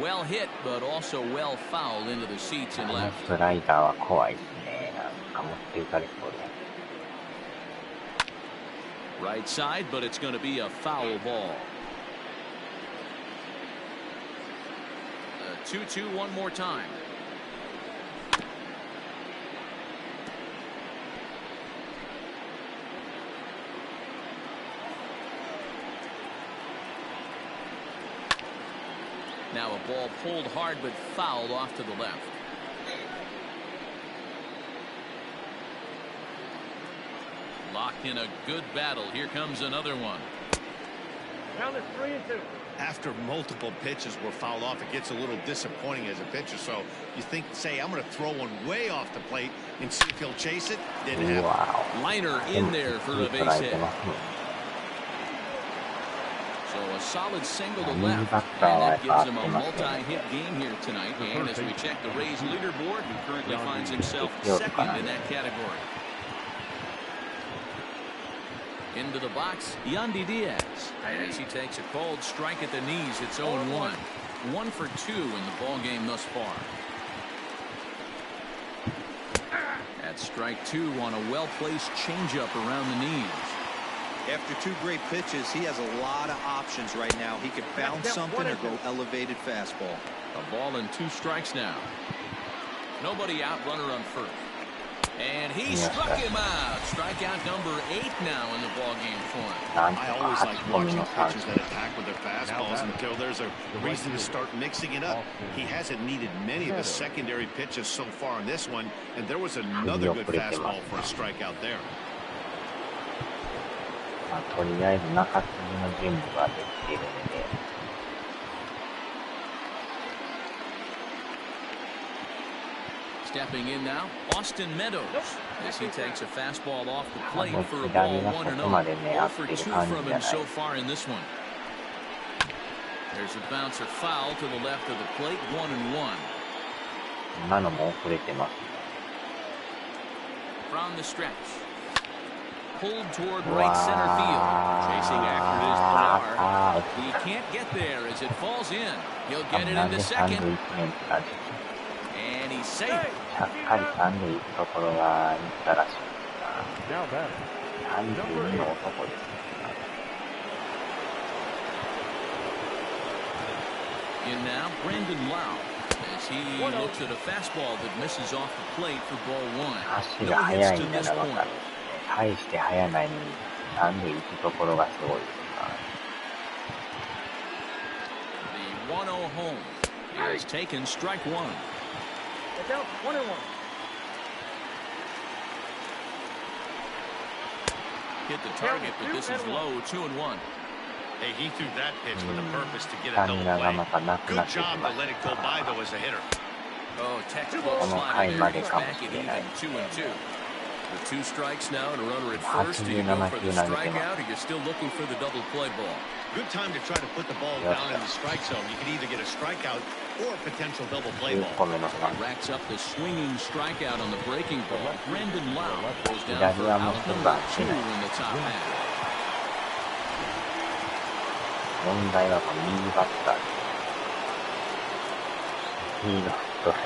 Well hit, but also well fouled into the seats and left. スライダーは怖いですね。なんか持っていかれそうで。Right side, but it's going to be a foul ball. 2-2 one more time. Now a ball pulled hard but fouled off to the left. Locked in a good battle. Here comes another one. Count is 3-2. After multiple pitches were fouled off, it gets a little disappointing as a pitcher. So you think, say, I'm going to throw one way off the plate and see if he'll chase it. Didn't happen. Wow. Liner in there for a base hit. So a solid single to left, and that gives him a multi-hit game here tonight. And as we check the Rays leaderboard, he currently finds himself second in that category. Into the box, Yandy Diaz, as he takes a cold strike at the knees. It's 0-1. 1 for 2 in the ball game thus far. That's strike 2 on a well-placed changeup around the knees. After 2 great pitches, he has a lot of options right now. He could bounce something or go elevated fastball. A ball and 2 strikes now. Nobody out, runner on first. And he struck him out. Strikeout number 8 now in the ball game for him. I always like watching pitchers that attack with their fastballs until there's a reason to start mixing it up. He hasn't needed many of the secondary pitches so far in this one, and there was another good fastball for a strikeout there. とりあえず中継ぎの準備はできているので、Stepping in now, Austin Meadows, as he takes a fastball off the plate for a ball 1-0. 0 for 2 from him so far in this one. There's a bouncer foul to the left of the plate, 1-1. 今のも遅れてます。 From the stretch. Pulled toward right center field. Chasing after it is Pilar. He can't get there as it falls in. He'll get it into second. And he's safe. しっかり三塁行くところが行ったらしいな。32の男です。In now, Brandon Lau, as he looks at a fastball that misses off the plate for ball 1. 足が速いんだな、わかる。大して速ないのに三塁行くところがすごいですな。The 1-0 home is taken strike 1. Hit the target, but this is low, 2-1. Hey, he threw that pitch with a purpose to get a double play. Good job to let it go by, though, as a hitter. Oh, textbook slide here. He's back at even 2-2. With 2 strikes now and a runner at first. Do you go for the strikeout, or you're still looking for the double play ball? Good time to try to put the ball down in the strike zone. You can either get a strikeout or a potential double play ball. He racks up the swinging strikeout on the breaking ball. Brandon Lau goes down for out number 2 in the top half. 問題は右バッター。右のストライク。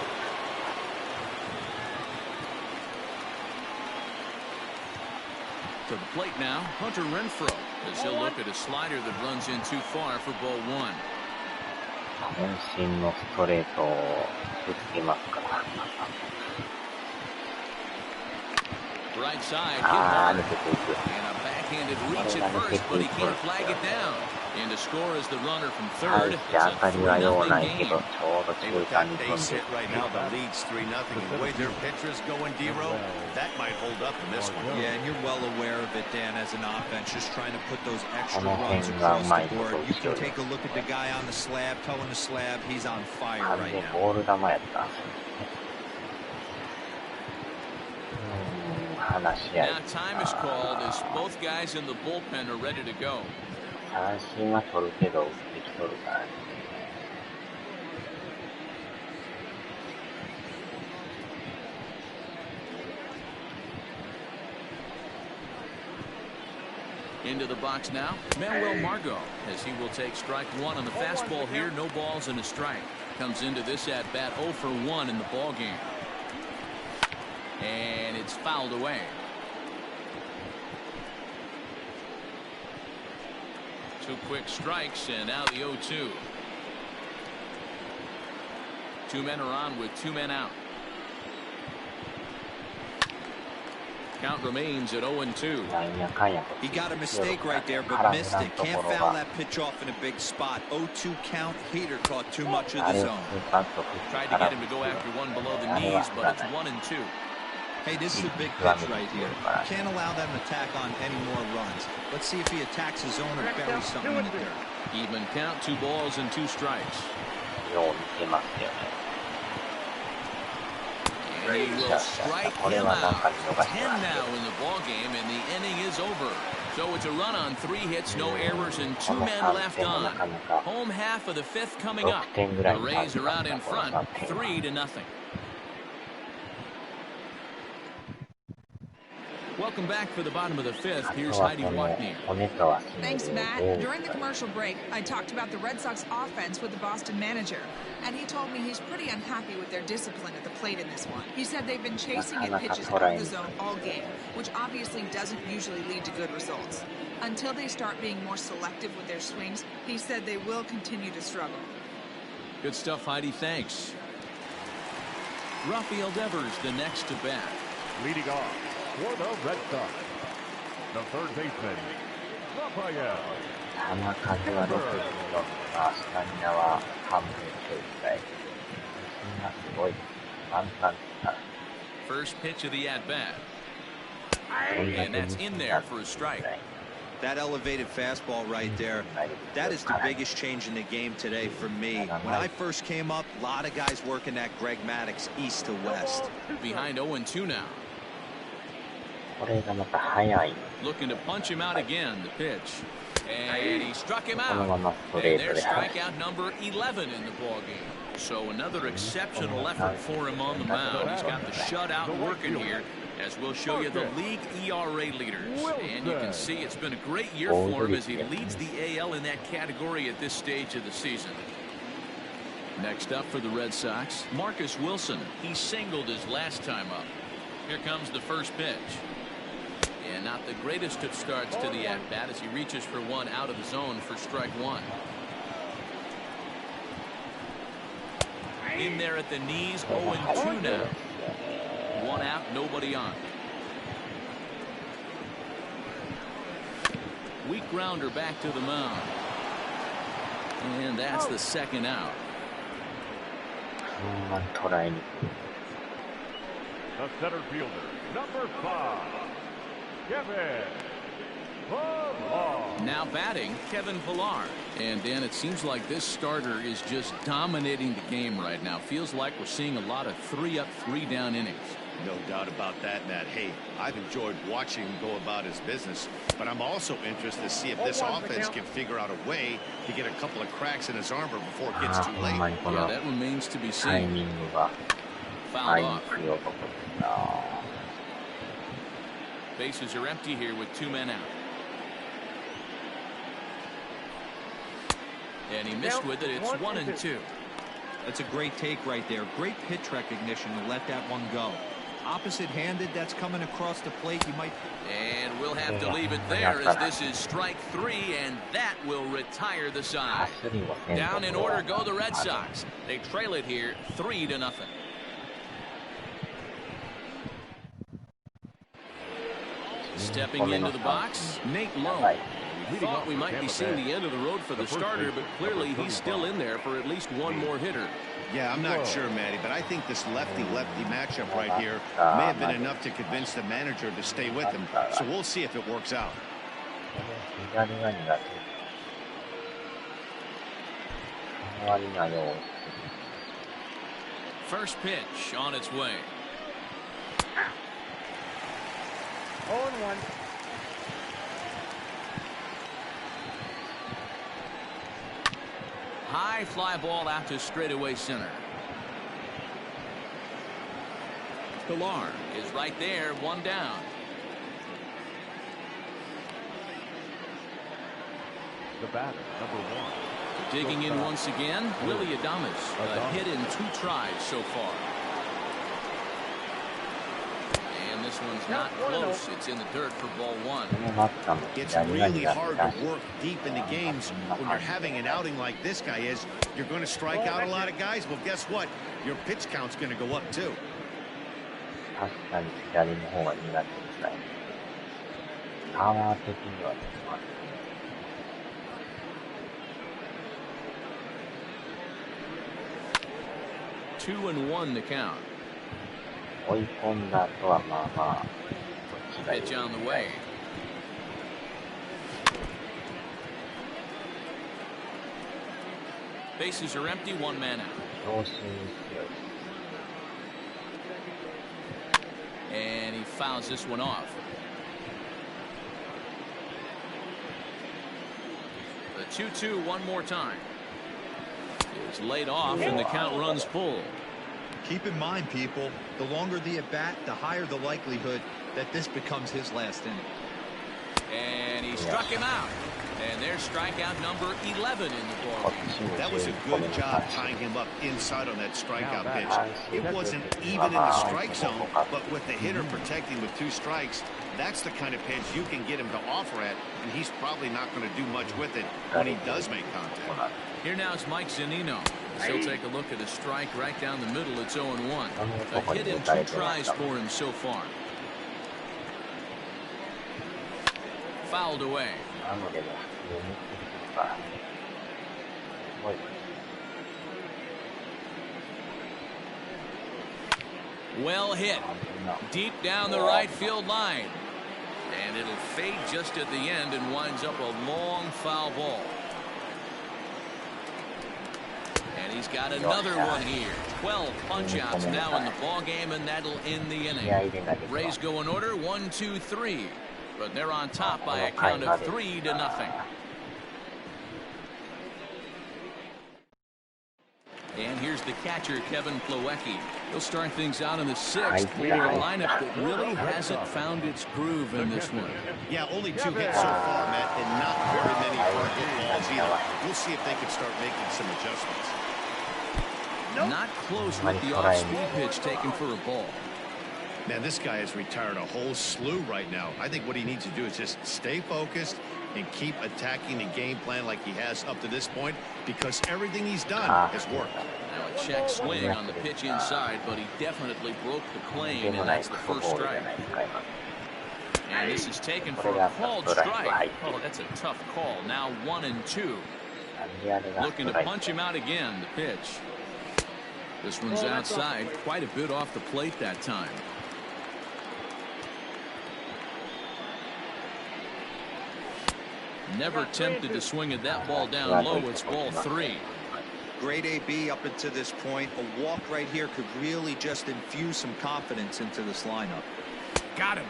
To the plate now, Hunter Renfroe, as he'll look at a slider that runs in too far for ball 1. 渾身のストレートをぶつけますから。Right side, hit hard, and a backhanded reach at first, but he can't flag it down. And to score is the runner from third. It's a 3-0 game. Hey, with that base hit right now, the lead's 3-0. And the way their pitchers going, D-Row, that might hold up in this one. Yeah, and you're well aware of it, Dan, as an offense, just trying to put those extra runs across the board. You can take a look at the guy on the slab, towing the slab. He's on fire right now. ボール球やった。話し合い。 Now time is called as both guys in the bullpen are ready to go. 三振は取るけど打ってきとるからね。Into the box now, Manuel Margot, as he will take strike 1 on the fastball here. No balls and a strike. Comes into this at bat 0 for 1 in the ball game. And it's fouled away. 2 quick strikes, and now the 0-2. 2 men are on with 2 men out. Count remains at 0-2. He got a mistake right there, but missed it. Can't foul that pitch off in a big spot. 0-2 count. Heater caught too much of the zone. Tried to get him to go after one below the knees, but it's 1-2. Hey, this is a big pitch right here. Can't allow them to tack on any more runs. Let's see if he attacks his zone or buries something in the dirt. Even count, 2 balls and 2 strikes. And he will strike him out. 10 now in the ball game, and the inning is over. So it's a run on 3 hits, no errors, and 2 men left on. Home half of the 5th coming up. The Rays are out in front, 3-0. Welcome back for the bottom of the 5th. Here's Heidi Watney. Thanks, Matt. During the commercial break, I talked about the Red Sox offense with the Boston manager, and he told me he's pretty unhappy with their discipline at the plate in this one. He said they've been chasing at pitches out of the zone all game, which obviously doesn't usually lead to good results. Until they start being more selective with their swings, he said they will continue to struggle. Good stuff, Heidi. Thanks. Rafael Devers, the next to bat. Leading off for the Red Sox, the third baseman, Rafael. 球数は66が、スタミナは半分ちょいぐらい。そんなすごい。簡単ですから。First pitch of the at bat. And that's in there for a strike. That elevated fastball right there, that is the biggest change in the game today for me. When I first came up, a lot of guys working that Greg Maddux east to west. Behind 0-2 now. これがまた速い。 Looking to punch him out again, the pitch. And he struck him このま out. まスト And レート there's で走る。 strikeout number 11 in the ballgame. So another exceptional effort for him on the mound. He's got the shutout working here, as we'll show you the league ERA leaders. And you can see it's been a great year for him as he leads the AL in that category at this stage of the season. Next up for the Red Sox, Marcus Wilson. He singled his last time up. Here comes the first pitch. And not the greatest of starts to the at-bat as he reaches for one out of the zone for strike one. In there at the knees, 0-2 now. One out, nobody on. Weak grounder back to the mound. And that's the second out. ほんまに捉えにくい。 The center fielder, number 5, Kevin Pillar. Now batting, Kevin Pillar. And Dan, it seems like this starter is just dominating the game right now. Feels like we're seeing a lot of 3-up, 3-down innings. No doubt about that, Matt. Hey, I've enjoyed watching him go about his business, but I'm also interested to see if this offense can figure out a way to get a couple of cracks in his armor before it gets too ほんま late. にこ Yeah, の that remains to be タイ seen. ミングが Fouled 合いに off. くい男ですな。 Bases are empty here with 2 men out. And he missed with it. It's 1-2. That's a great take right there. Great pitch recognition to let that one go. Opposite-handed, that's coming across the plate. You might. And we'll have to leave it there as this is strike 3, and that will retire the side. 走りもせんと Down in ころ order は go the Red Sox. They trail it here 3-0. Stepping into the box, Nate Lowe. We thought we might be seeing the end of the road for the starter, but clearly he's still in there for at least one more hitter. Yeah, I'm not sure, Matty, but I think this lefty-lefty matchup right here may have been enough to convince the manager to stay with him. So we'll see if it works out. 左が苦手。周りがよ First pitch on its way. 0-1. High fly ball out to straightaway center. Pillar is right there, one down. The batter, number 1. Digging in once again, Willie Adames. A hit in 2 tries so far. And this one's not close. It's in the dirt for ball 1. このバッターも It's 左が really 苦手 hard だし to work deep into games when you're having an outing like this guy is. You're going to strike out a lot of guys. Well, guess what? Your pitch count's going to go up too. 確かに左の方が苦手ですね。パワー的にはできますね。 2-1 the count. 追い込んだ後はまあまあこっちがいい Pitch on the way. Bases are empty, 1 man out. 調子に強い。 And he fouls this one off. The 2-2 one more time. It's laid off and the count runs full. Keep in mind, people, the longer the at-bat, the higher the likelihood that this becomes his last inning. And he struck him out. And there's strikeout number 11 in the ballgame. That was a good job tying him up inside on that strikeout pitch. It wasn't even in the strike zone, but with the hitter protecting with 2 strikes, that's the kind of pitch you can get him to offer at, and he's probably not going to do much with it when he does make contact. Here now is Mike Zunino. He'll take a look at a strike right down the middle. It's 0-1. A hit in 2 tries for him so far. Fouled away. なのでも普通にするからすごい。 Well hit. Deep down the right field line. And it'll fade just at the end and winds up a long foul ball. And he's got another one here. 12 punch-outs now in the ball game, and that'll end the inning. Rays go in order, 1, 2, 3. But they're on top by a count of 3-0. And here's the catcher, Kevin Plawecki. He'll start things out in the 6th with a lineup that really hasn't found its groove in this one. Yeah, only 2 hits so far, Matt, and not very many hit balls either. We'll see if they can start making some adjustments. Not close with the off-speed pitch taken for a ball. Man, this guy has retired a whole slew right now. I think what he needs to do is just stay focused and keep attacking the game plan like he has up to this point, because everything he's done has worked. Now a check swing on the pitch inside, but he definitely broke the plane, and that's the first strike. And this is taken for a called strike. Oh, that's a tough call. Now 1-2. Looking to punch him out again, the pitch. This one's outside, quite a bit off the plate that time. Never tempted to swing at that ball down low. It's ball 3. Great AB up until this point. A walk right here could really just infuse some confidence into this lineup. Got him.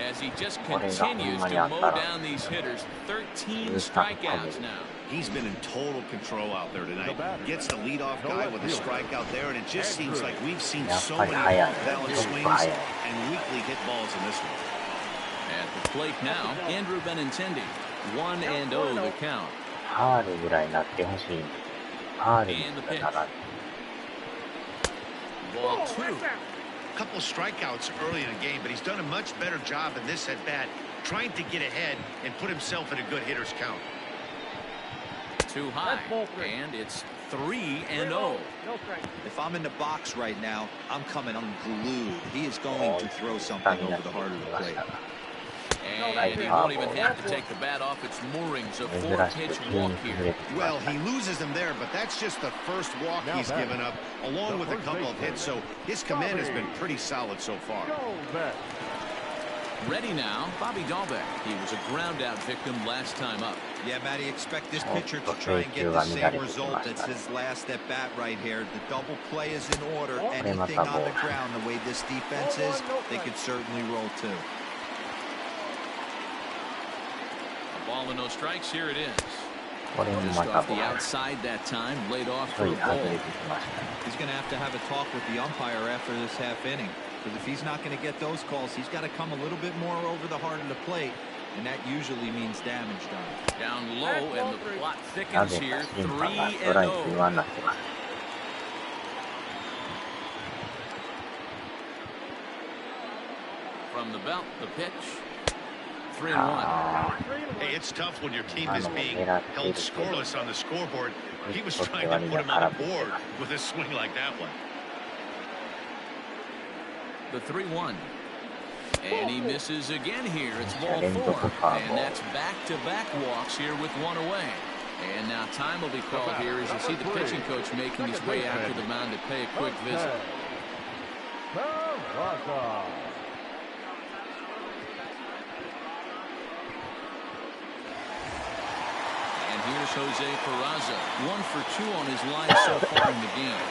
As he just continues to mow down these hitters. 13 strikeouts now. He's been in total control out there tonight. Gets the leadoff guy with a strikeout there, and it just seems like we've seen so many off-balance swings and weakly hit balls in this one. At the plate now, Andrew Benintendi. 1-0 the count. And the pitch. Ball 2. A couple of strikeouts early in the game, but he's done a much better job in this at-bat, trying to get ahead and put himself in a good hitter's count. Too high, and it's 3-0. If I'm in the box right now, I'm coming unglued. He is going to throw something over the heart of the plate. And he won't even have to take the bat off its moorings. A 4-pitch walk here. Well, he loses them there, but that's just the first walk he's given up, along with a couple of hits, so his command has been pretty solid so far. Ready now, Bobby Dahlbeck. He was a ground-out victim last time up. Yeah, Matty, expect this pitcher to try and get the same result as his last at-bat right here. The double play is in order. Anything on the ground, the way this defense is, they could certainly roll too. Ball and no strikes. Here it is. Just off the outside that time, laid off for a ball. He's going to have a talk with the umpire after this half inning, because if he's not going to get those calls, he's got to come a little bit more over the heart of the plate, and that usually means damage done. Down low, and the plot thickens here. 3-0. From the belt, the pitch. 3-1. Hey, it's tough when your team is being held scoreless on the scoreboard. He was trying to put him on a board with a swing like that one. The 3-1. And he misses again here. It's ball 4. And that's back-to-back walks here with one away. And now time will be called here as you see the pitching coach making his way out to the mound to pay a quick visit. Here's Jose Peraza, 1 for 2 on his line so far in the game.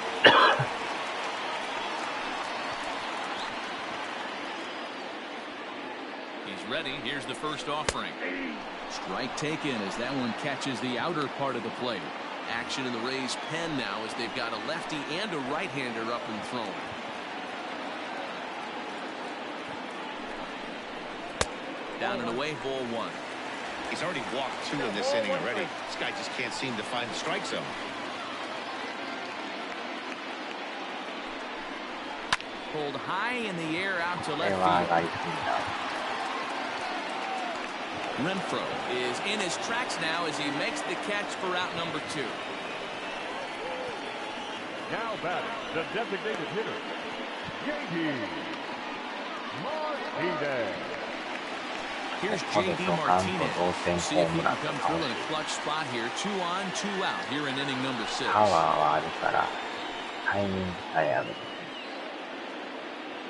He's ready. Here's the first offering. Strike taken as that one catches the outer part of the plate. Action in the Rays' pen now as they've got a lefty and a right-hander up and throwing. Down and away, ball 1. He's already walked 2 in this inning already. This guy just can't seem to find the strike zone. Pulled high in the air out to left field. Renfroe is in his tracks now as he makes the catch for out number 2. Now batting, the designated hitter, J.D. Martinez. Here's J.D. Martinez. See if he can come through in a clutch spot here. 2 on, 2 out here in inning number 6.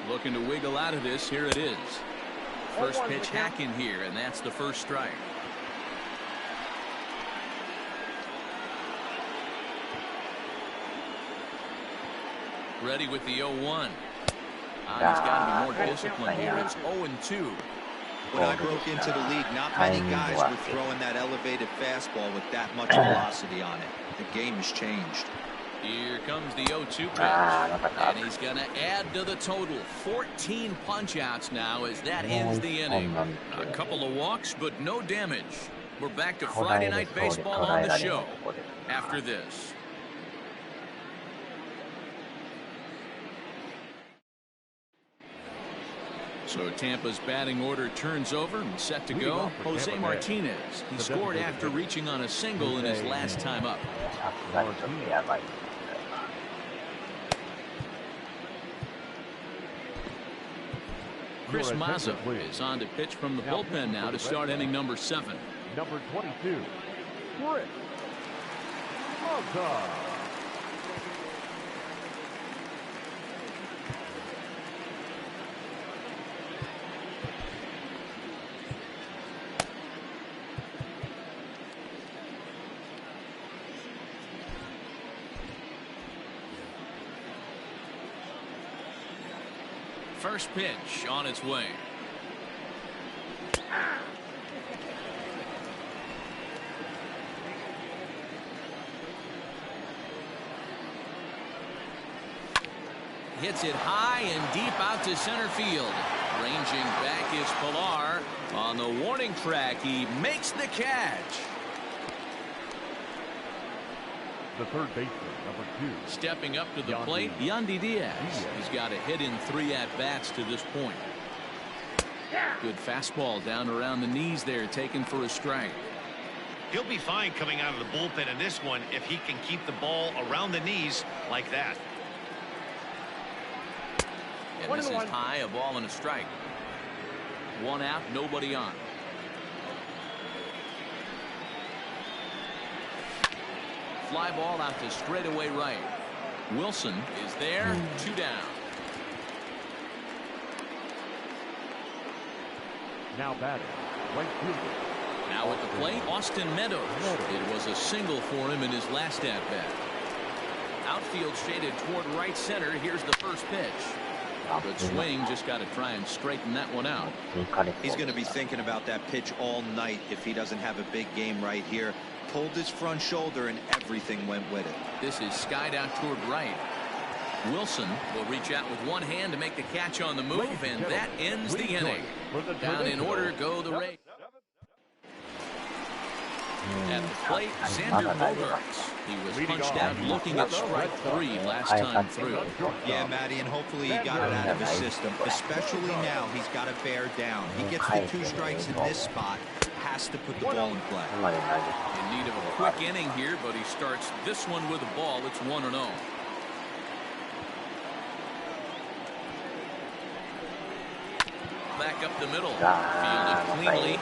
Looking to wiggle out of this. Here it is. First pitch hacking here, and that's the first strike. Ready with the 0-1. He's got to be more disciplined here. It's 0-2. When I broke into the league, not many guys were throwing that elevated fastball with that much velocity on it. The game has changed. Here comes the 0-2 pitch. And he's going to add to the total. 14 punch-outs now as that ends the inning. A couple of walks, but no damage. We're back to Friday Night Baseball on the show after this. So Tampa's batting order turns over and set to go. Jose Martinez. He scored after reaching on a single in his last time up. Chris Mazza is on to pitch from the bullpen now to start inning number 7. Number 22, Chris Mazza. First pitch on its way. Hits it high and deep out to center field. Ranging back is Pilar. On the warning track, he makes the catch. The third baseman, number 2. Stepping up to the plate, Yandy Diaz. He's got a hit in 3 at-bats to this point. Good fastball down around the knees there, taken for a strike. He'll be fine coming out of the bullpen in this one if he can keep the ball around the knees like that. And this is high, a ball and a strike. 1 out, nobody on. Fly ball out to straightaway right. Wilson is there. 2 down. Now batting, right fielder. Now at the plate, Austin Meadows. It was a single for him in his last at-bat. Outfield shaded toward right center. Here's the first pitch. Good swing, just got to try and straighten that one out. He's going to be thinking about that pitch all night if he doesn't have a big game right here. Pulled his front shoulder and everything went with it. This is skied out toward right. Wilson will reach out with one hand to make the catch on the move, and that ends the inning. Down in order go the Rays. At the plate, Xander Bogaerts. He was punched out looking at strike 3 last time through. Yeah, Matty, and hopefully he got it out of his system. Especially now, he's got to bear down. He gets the 2 strikes in this spot. Has to put the ball in play. In need of a quick inning here, but he starts this one with a ball. It's 1-0. Back up the middle. Fielded cleanly.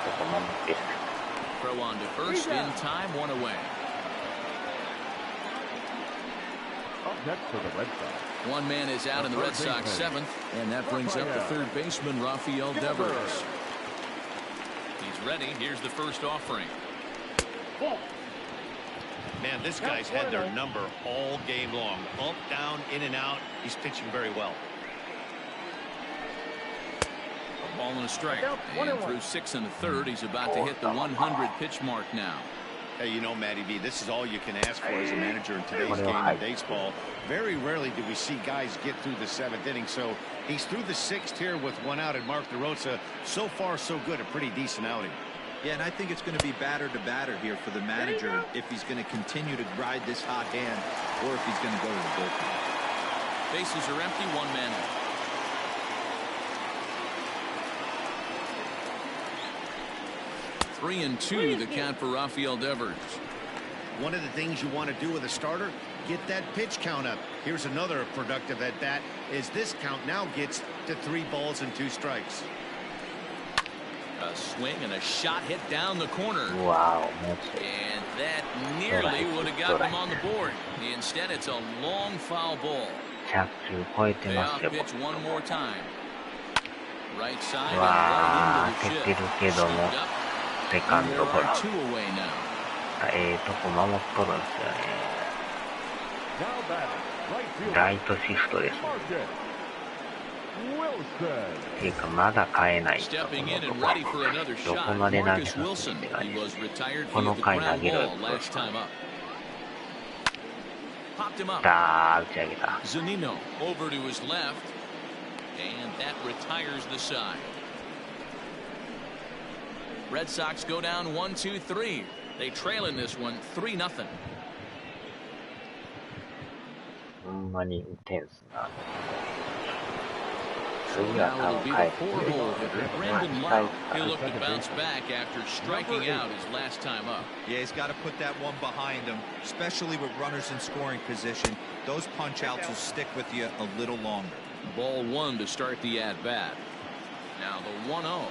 Throw on to first in time, 1 away. Up next for the Red Sox. One man is out in the Red Sox 7th, and that brings up the third baseman, Rafael Devers. He's ready. Here's the first offering. Man, this guy's had their number all game long. Up, down, in and out. He's pitching very well. A ball and a strike. And through 6 1/3, he's about to hit the 100 pitch mark now. Hey, you know, Matty B, this is all you can ask for as a manager in today's game of baseball. Very rarely do we see guys get through the 7th inning. So he's through the 6th here with 1 out, and Mark DeRosa, so far so good, a pretty decent outing. Yeah, and I think it's going to be batter to batter here for the manager if he's going to continue to ride this hot hand or if he's going to go to the bullpen. Bases are empty, 1 man out. Three and 2, the count for Rafael Devers. One of the things you want to do with a starter, get that pitch count up. Here's another productive at bat as this count now gets to 3 balls and 2 strikes. A swing and a shot hit down the corner. Wow. And that nearly would have gotten him on the board. Instead, it's a long foul ball. Payoff pitch one more time. Right side わ and ー、 right 蹴って into る the け ship. ども、 Straightened up. セカ And ン there ドゴロ。 are two away now. とこ守っとるんですよね。 Now batting, right fielder. ライトシフトですね。 Marcus Wilson. っていうか、まだ変えないとこ Stepping の in と and こ ready for another どこ shot. まで投げ Marcus させ Wilson. てって感 He じ。 was retired こ via の the 回投 ground げる ball last time up. Popped him up. 打ち上げた。 Zanino over to his left. And that retires the side. Red Sox go down 1-2-3. They trail in this one 3-0. ほんまに打てんすな。 So 次は now 多 it'll 分 be 帰っ the てくる。 four-hole hitter, Brandon 控 Lau. えた He'll look to bounce back after striking out his last time up. Yeah, he's got to put that one behind him, especially with runners in scoring position. Those punch outs will stick with you a little longer. Ball one to start the at-bat. Now the 1-0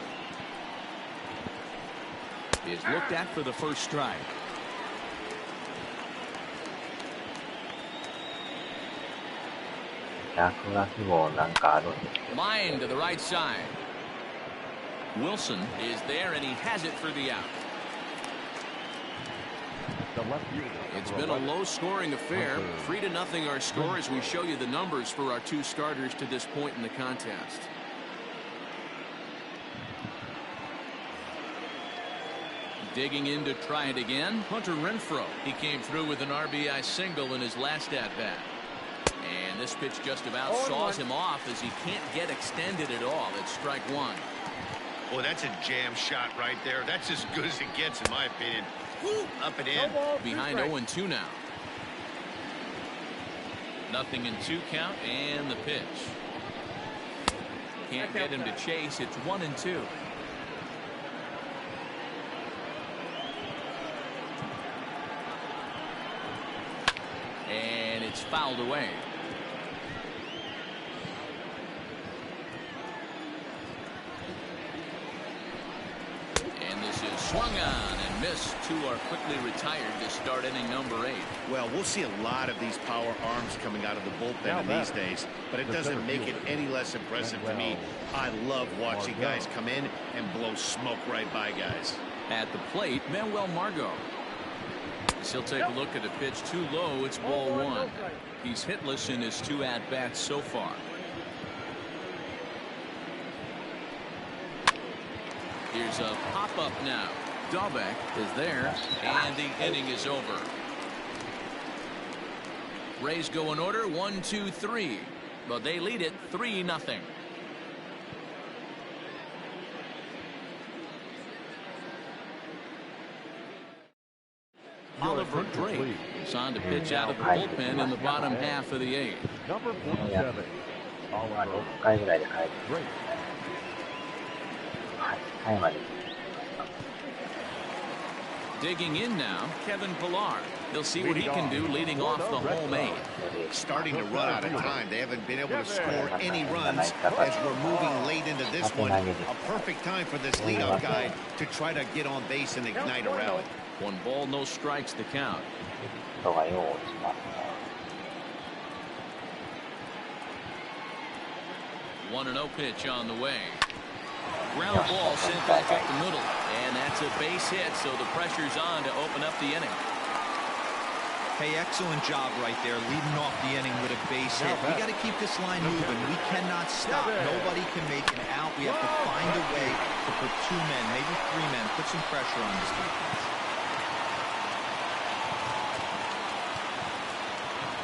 is looked at for the first strike. Line to the right side. Wilson is there and he has it for the out. The left fielder. It's been a low-scoring affair. 3-0 our score as we show you the numbers for our two starters to this point in the contest. Digging in to try it again, Hunter Renfroe. He came through with an RBI single in his last at-bat. And this pitch just about saws him off as he can't get extended at all. It's strike one. Boy, that's a jam shot right there. That's as good as it gets, in my opinion. Woo, up and in. Behind 0-2 now. 0-2 count and the pitch. Can't get him to chase. It's 1-2. And it's fouled away. And this is swung on and missed. Two are quickly retired to start inning number 8. Well, we'll see a lot of these power arms coming out of the bullpen in these days, but it doesn't make it any less impressive to me. I love watching guys come in and blow smoke right by guys. At the plate, Manuel Margot. He'll take a look at a pitch too low. It's ball one. He's hitless in his two at-bats so far. Here's a pop-up now. Dahlbeck is there, and the inning is over. Rays go in order, 1-2-3. But they lead it 3-0. Oliver Drake is on to pitch out of the bullpen in the bottom half of the 8th. Number 47. 6回ぐらいで帰ってくる。8回まで。 Digging in now, Kevin Pillar. He'll see what he can do leading off the home 8. Starting to run out of time. They haven't been able to score any runs as we're moving late into this one. A perfect time for this leadoff guy to try to get on base and ignite a rally. 1 ball, no strikes to count. 人がよう落ちますね。 1-0 pitch on the way. Ground ball sent back up the middle. And that's a base hit, so the pressure's on to open up the inning. Hey, excellent job right there, leading off the inning with a base hit. We got to keep this line moving. We cannot stop. Nobody can make an out. We have to find a way to put 2 men, maybe 3 men, put some pressure on this defense.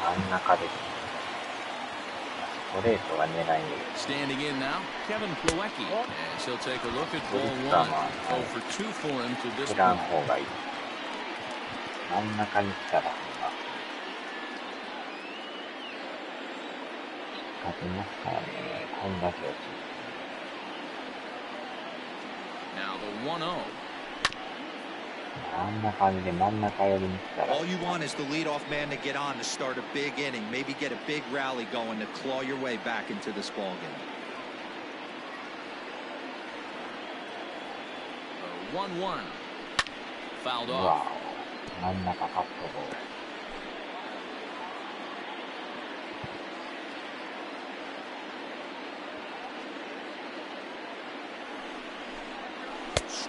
真ん中です。ストレートが狙いに。 Standing in now, Kevin Plawecki. As he'll take a look at ball 1. 0 for 2 for him to this 振らん point. 方がいい。真ん中に来たら今勝てますからね。こんだけ落ちる。 Now the 1-0. あんな感じで真ん中寄りに来たら。 All you want is the leadoff man to get on to start a big inning, maybe get a big rally going to claw your way back into this ball game. 1-1. Fouled う off. わ真ん中カットボール。 1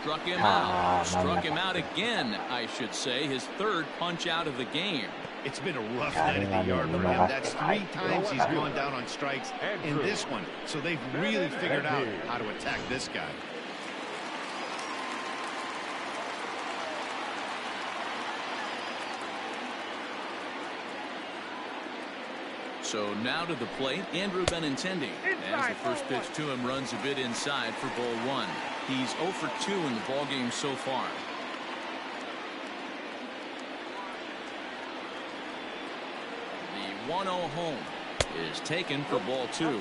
Struck him out. Struck him out again, I should say. His third punch out of the game. It's been a rough night at the yard for him. That's 3 times he's gone down on strikes in this one. So they've really figured out how to attack this guy. So now to the plate, Andrew Benintendi. As the first pitch to him runs a bit inside for ball 1. He's 0 for 2 in the ballgame so far. The 1-0 home is taken for ball 2.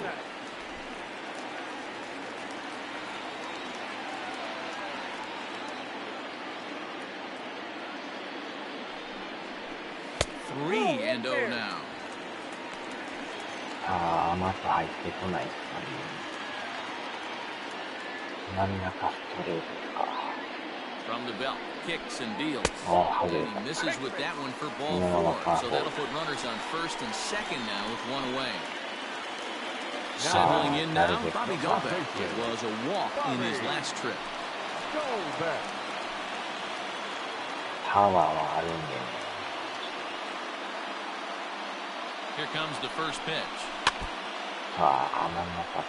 Three and 0 now. 甘く入ってこないですかね。真ん中ストレートか。From the belt, kicks and deals. Oh, and he misses with that one for ball 4. So that'll put runners on first and second now with 1 away. Settling in now, Bobby Gobeck. It was a walk in his last trip. パワーはあるんでね。Here comes the first pitch. 真ん中。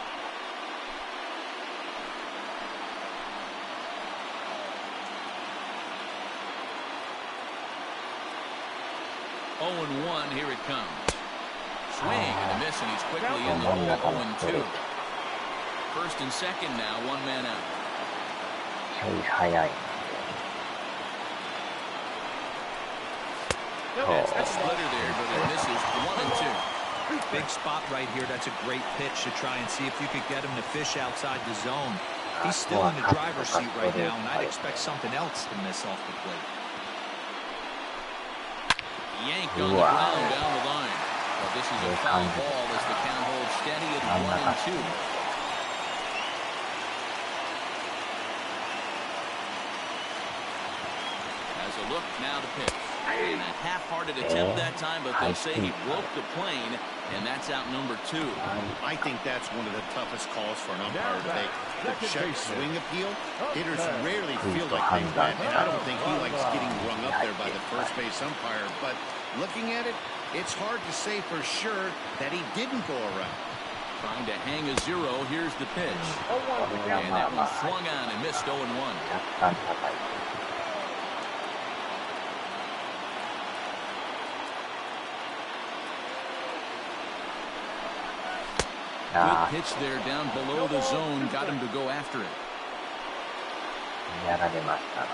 0-1, here it comes. Swing and a miss, and he's quickly in the hole. 0-2. First and second now, 1 man out. ちょい早い。That's a splitter there, but it misses. 1-2. Big spot right here. That's a great pitch to try and see if you could get him to fish outside the zone. He's still in the driver's seat right now, and I'd expect something else to miss off the plate. Yanked on the ground down the line. But this is a foul ball as the count holds steady at 1-2. As a look now to pitch. And a half-hearted attempt that time, but they'll say he broke the plane, and that's out number 2. I think that's one of the toughest calls for an umpire to make. The check swing appeal, hitters rarely feel like they win, and I don't think he likes getting rung up there by the first base umpire. But looking at it, it's hard to say for sure that he didn't go around. Trying to hang a 0, here's the pitch. And that one swung on and missed 0-1. Good pitch there down below the zone. Got him to go after it. やられましたな。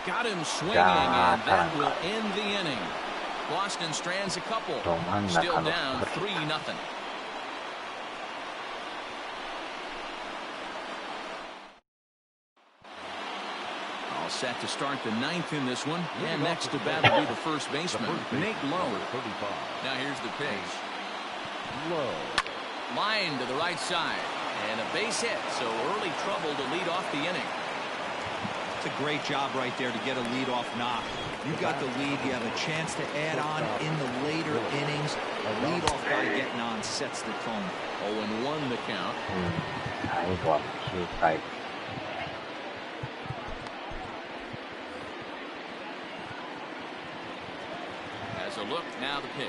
Got him swinging, and that will end the inning. Boston strands a couple. Still down 3-0. Set to start the 9th in this one, and next to bat will be the first baseman, Nate Lowe. Now here's the pitch. Line to the right side, and a base hit, so early trouble to lead off the inning. It's a great job right there to get a leadoff knock. You got the lead, you have a chance to add on in the later innings. A leadoff guy getting on sets the tone. 0-1 the count. 最後は9回。A look now the pitch.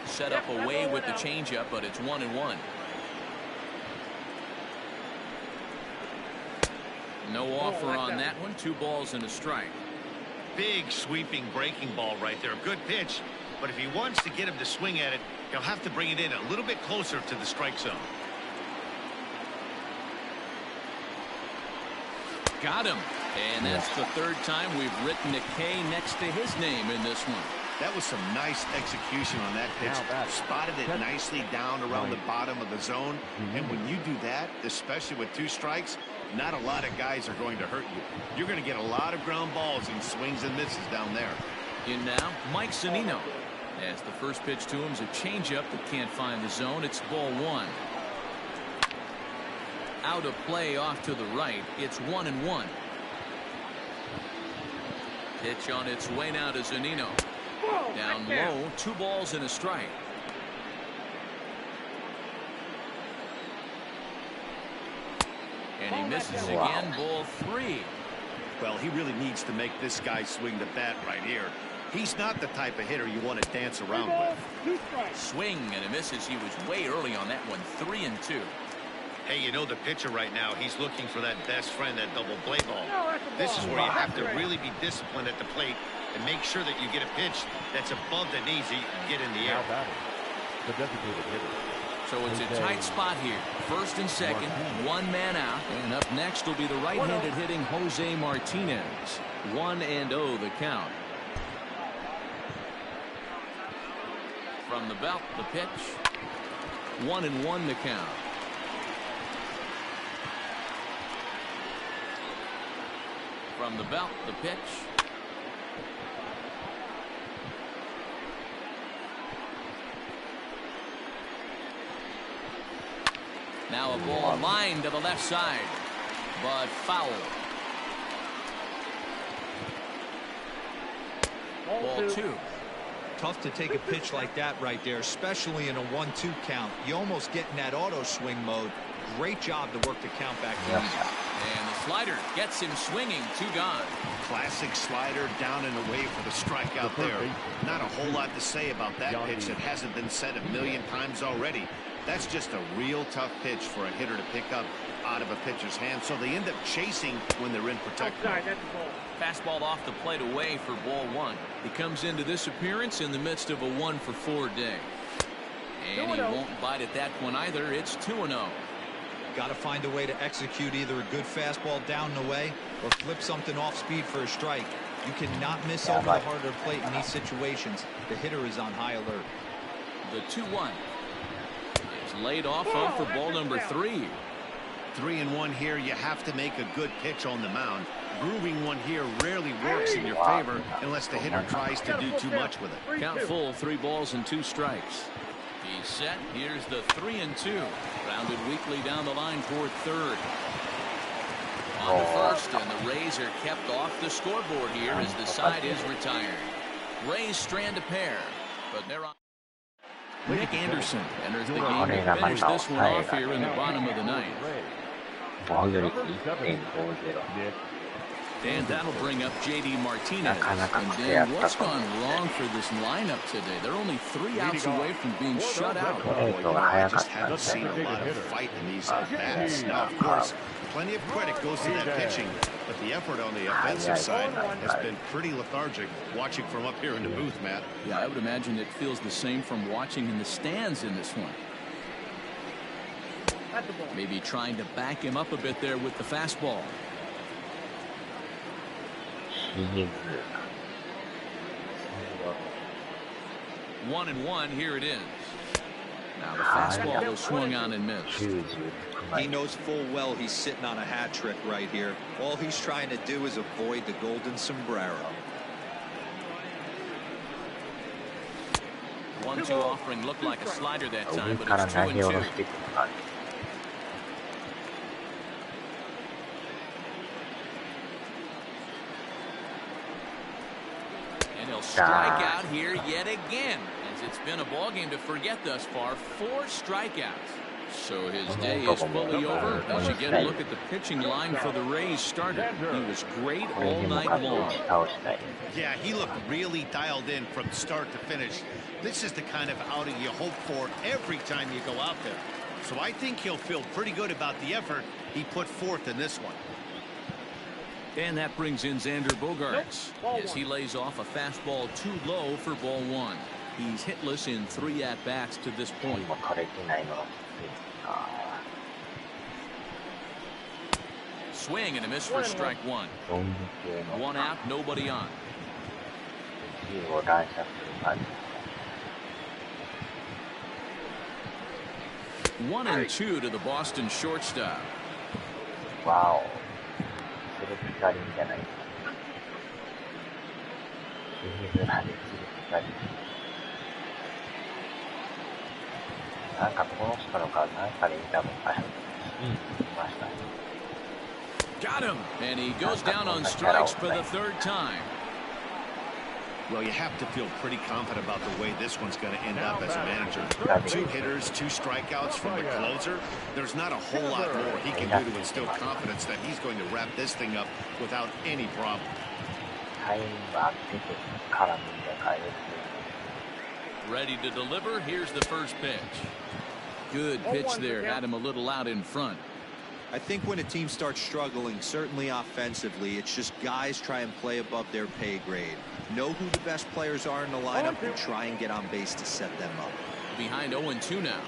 Set up away with the changeup, but it's 1-1. No offer on that one. 2 balls and a strike. Big sweeping breaking ball right there. Good pitch, but if he wants to get him to swing at it, he'll have to bring it in a little bit closer to the strike zone. Got him. And that's the 3rd time we've written a K next to his name in this one. That was some nice execution on that pitch. Spotted it nicely down around the bottom of the zone. And when you do that, especially with 2 strikes, not a lot of guys are going to hurt you. You're going to get a lot of ground balls and swings and misses down there. In now, Mike Zunino. As the first pitch to him is a changeup that can't find the zone. It's ball 1. Out of play off to the right. It's 1-1. Pitch on its way now to Zunino. Down low, 2 balls and a strike. And he misses again, ball 3. Well, he really needs to make this guy swing the bat right here. He's not the type of hitter you want to dance around with. Swing and a misses. He was way early on that one. 3-2. Hey, you know the pitcher right now, he's looking for that best friend, that double play ball. This is where you have to really be disciplined at the plate and make sure that you get a pitch that's above the knees so you can get in the air. The designated hitter. So it's a tight spot here. First and second, one man out. And up next will be the right-handed hitting Jose Martinez. 1-0 the count. From the belt, the pitch. 1-1 the count. From the belt, the pitch. Now a ball lined to the left side, but foul. Ball 2. Tough to take a pitch like that right there, especially in a 1-2 count. You almost get in that auto swing mode. Great job to work the count back to easy. And the slider gets him swinging. 2 gone. Classic slider down and away for the strikeout there. Not a whole lot to say about that pitch that hasn't been said a million times already. That's just a real tough pitch for a hitter to pick up out of a pitcher's hand, so they end up chasing when they're in protect mode. Fastball off the plate away for ball 1. He comes into this appearance in the midst of a 1-for-4 day. And he won't bite at that one either. It's 2-0. Got to find a way to execute either a good fastball down and away or flip something off speed for a strike. You cannot miss over the heart of the plate in these situations. The hitter is on high alert. The 2-1 is laid off for ball number 3. 3-1 here. You have to make a good pitch on the mound. Grooving one here rarely works in your favor unless the hitter tries to do too much with it. Count full, 3 balls and 2 strikes. He's set. Here's the 3-2. Rounded weakly down the line toward third. On to first, and the Rays are kept off the scoreboard here as the side is retired. Rays strand a pair, but they're on. Nick Anderson enters the game to finish this one off here in the bottom of the 9th. And that'll bring up J.D. Martinez. And Dan, what's gone wrong for this lineup today? They're only 3 outs away from being shut out. I just haven't seen a lot of fight in these at-bats. Now, of course, plenty of credit goes to that pitching, but the effort on the offensive side has been pretty lethargic watching from up here in the booth, Matt. Yeah, I would imagine it feels the same from watching in the stands in this one. Maybe trying to back him up a bit there with the fastball. 1-1, here it is. Now the fastball was swung on and missed. He knows full well he's sitting on a hat trick right here. All he's trying to do is avoid the golden sombrero. 1-2 offering looked like a slider that time, but it's 2-2. And he'll strike out here yet again, as it's been a ball game to forget thus far. 4 strikeouts. So his day is fully over as you get a look at the pitching line for the Rays starter. He was great all night long. Yeah, he looked really dialed in from start to finish. This is the kind of outing you hope for every time you go out there. So I think he'll feel pretty good about the effort he put forth in this one. And that brings in Xander Bogaerts as he lays off a fastball too low for ball 1. He's hitless in 3 at-bats to this point. Swing and a miss for strike 1. 1 out, nobody on. 1-2 to the Boston shortstop. Wow. なんかこの人の顔なんかで見たことある。見ました。 Got him, and he goes down on strikes for the 3rd time. Well, you have to feel pretty confident about the way this one's going to end up as a manager. 2 hitters, 2 strikeouts from a closer. There's not a whole lot more he can do to instill confidence that he's going to wrap this thing up without any problem. タイミング合っててからみんな変える。 Ready to deliver. Here's the first pitch. Good pitch there. Had him a little out in front. I think when a team starts struggling, certainly offensively, it's just guys try and play above their pay grade. Know who the best players are in the lineup and try and get on base to set them up. Behind 0-2 now.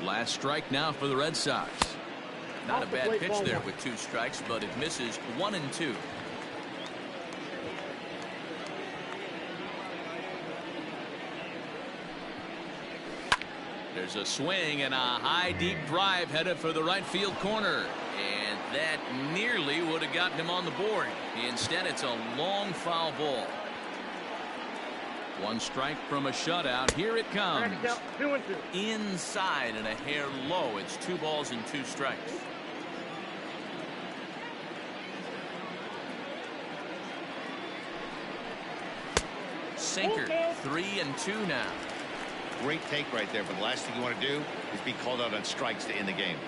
Last strike now for the Red Sox. Not a bad pitch there with 2 strikes, but it misses 1-2. There's a swing and a high deep drive headed for the right field corner. And that nearly would have gotten him on the board. Instead, it's a long foul ball. 1 strike from a shutout. Here it comes. Inside and a hair low. It's 2 balls and 2 strikes. Sinker. 3-2 now. Great take right there, but the last thing you want to do is be called out on strikes to end the game.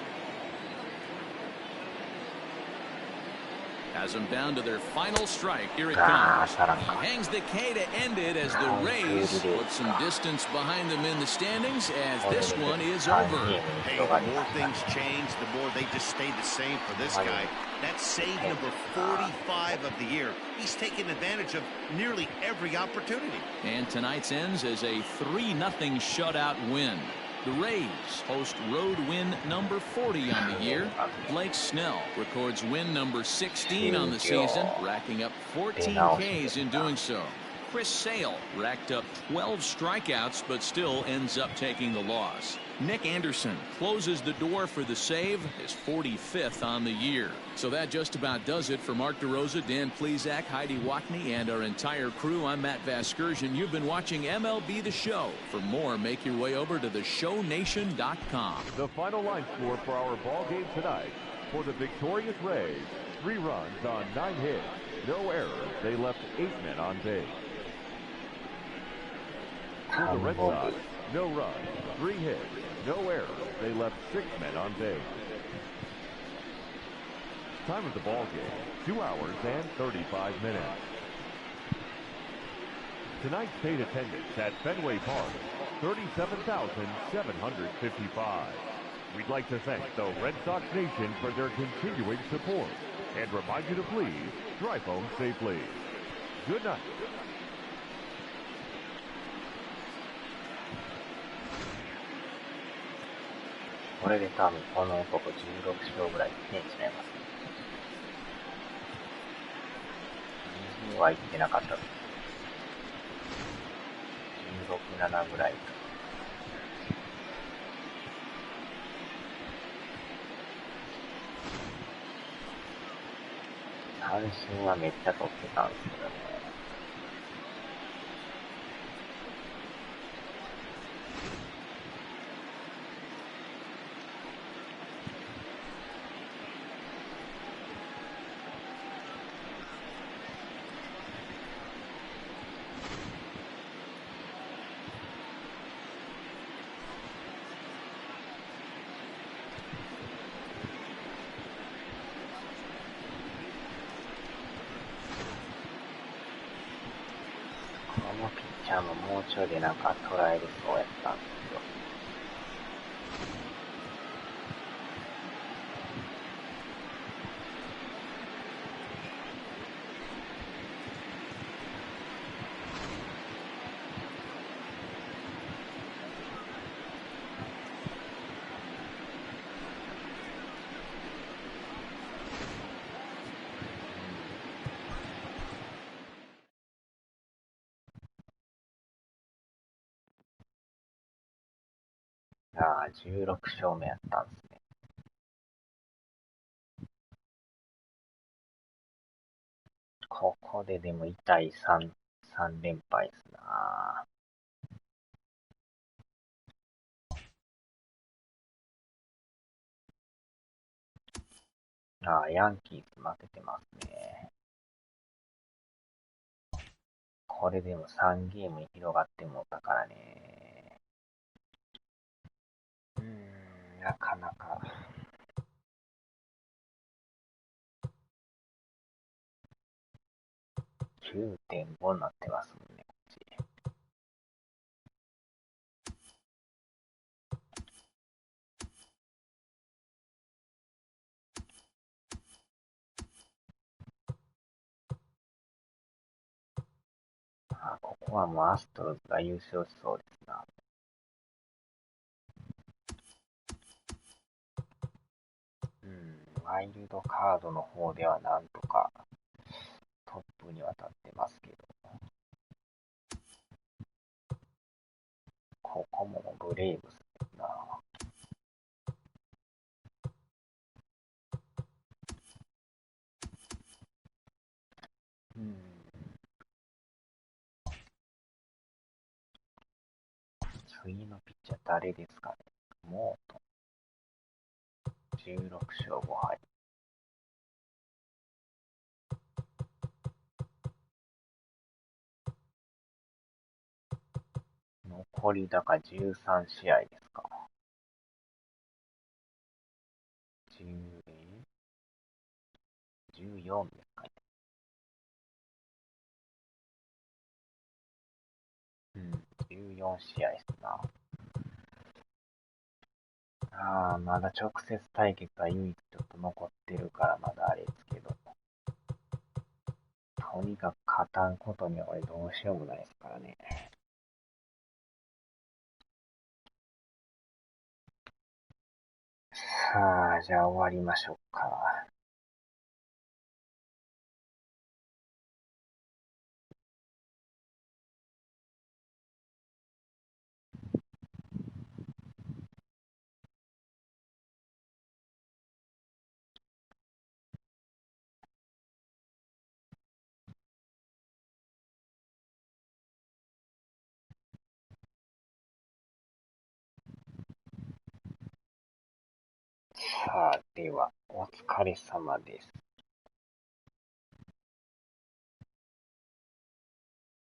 Has them down to their final strike. Here it comes. He hangs the K to end it as the Rays put some distance behind them in the standings as this one is over. Hey, the more things change, the more they just stay the same for this guy. That's save number 45 of the year. He's taken advantage of nearly every opportunity. And tonight's ends as a 3-0 shutout win. The Rays host road win number 40 on the year. Blake Snell records win number 16 on the season, racking up 14 Ks in doing so. Chris Sale racked up 12 strikeouts, but still ends up taking the loss. Nick Anderson closes the door for the save, his 45th on the year. So that just about does it for Mark DeRosa, Dan Plesac, Heidi Watney, and our entire crew. I'm Matt Vasgersian. You've been watching MLB The Show. For more, make your way over to theshownation.com. The final line score for our ball game tonight. For the victorious Rays, 3 runs on 9 hits, no errors. They left 8 men on base. For the Red Sox, no runs, 3 hits, no errors. They left 6 men on base. Time of the ball game, 2 hours and 35 minutes. Tonight's paid attendance at Fenway Park, 37,755. We'd like to thank the Red Sox Nation for their continuing support and remind you to please drive home safely. Good night. これで多分この男16勝ぐらい手にしちゃいますね。20はいってなかったと。16、7ぐらい。三振はめっちゃ取ってたんですけどね。このピッチャーももうちょいでなんか捉えれそうやったんですよ。16勝目やったんですね。ここででも痛い3連敗ですな。ヤンキース負けてますね。これでも3ゲームに広がってもったからね。なかなか。9.5 になってますもんね、こっち。ここはもうアストロズが優勝しそうですな。ワイルドカードの方ではなんとかトップには立ってますけど、ここもブレイブスですな。次のピッチャー誰ですかね。もうと16勝5敗。残りだか13試合ですか。14ですかね。14試合ですな。まだ直接対決は唯一ちょっと残ってるからまだあれですけど。とにかく勝たんことには俺どうしようもないですからね。さあ、じゃあ終わりましょうか。さあ、では、お疲れ様です。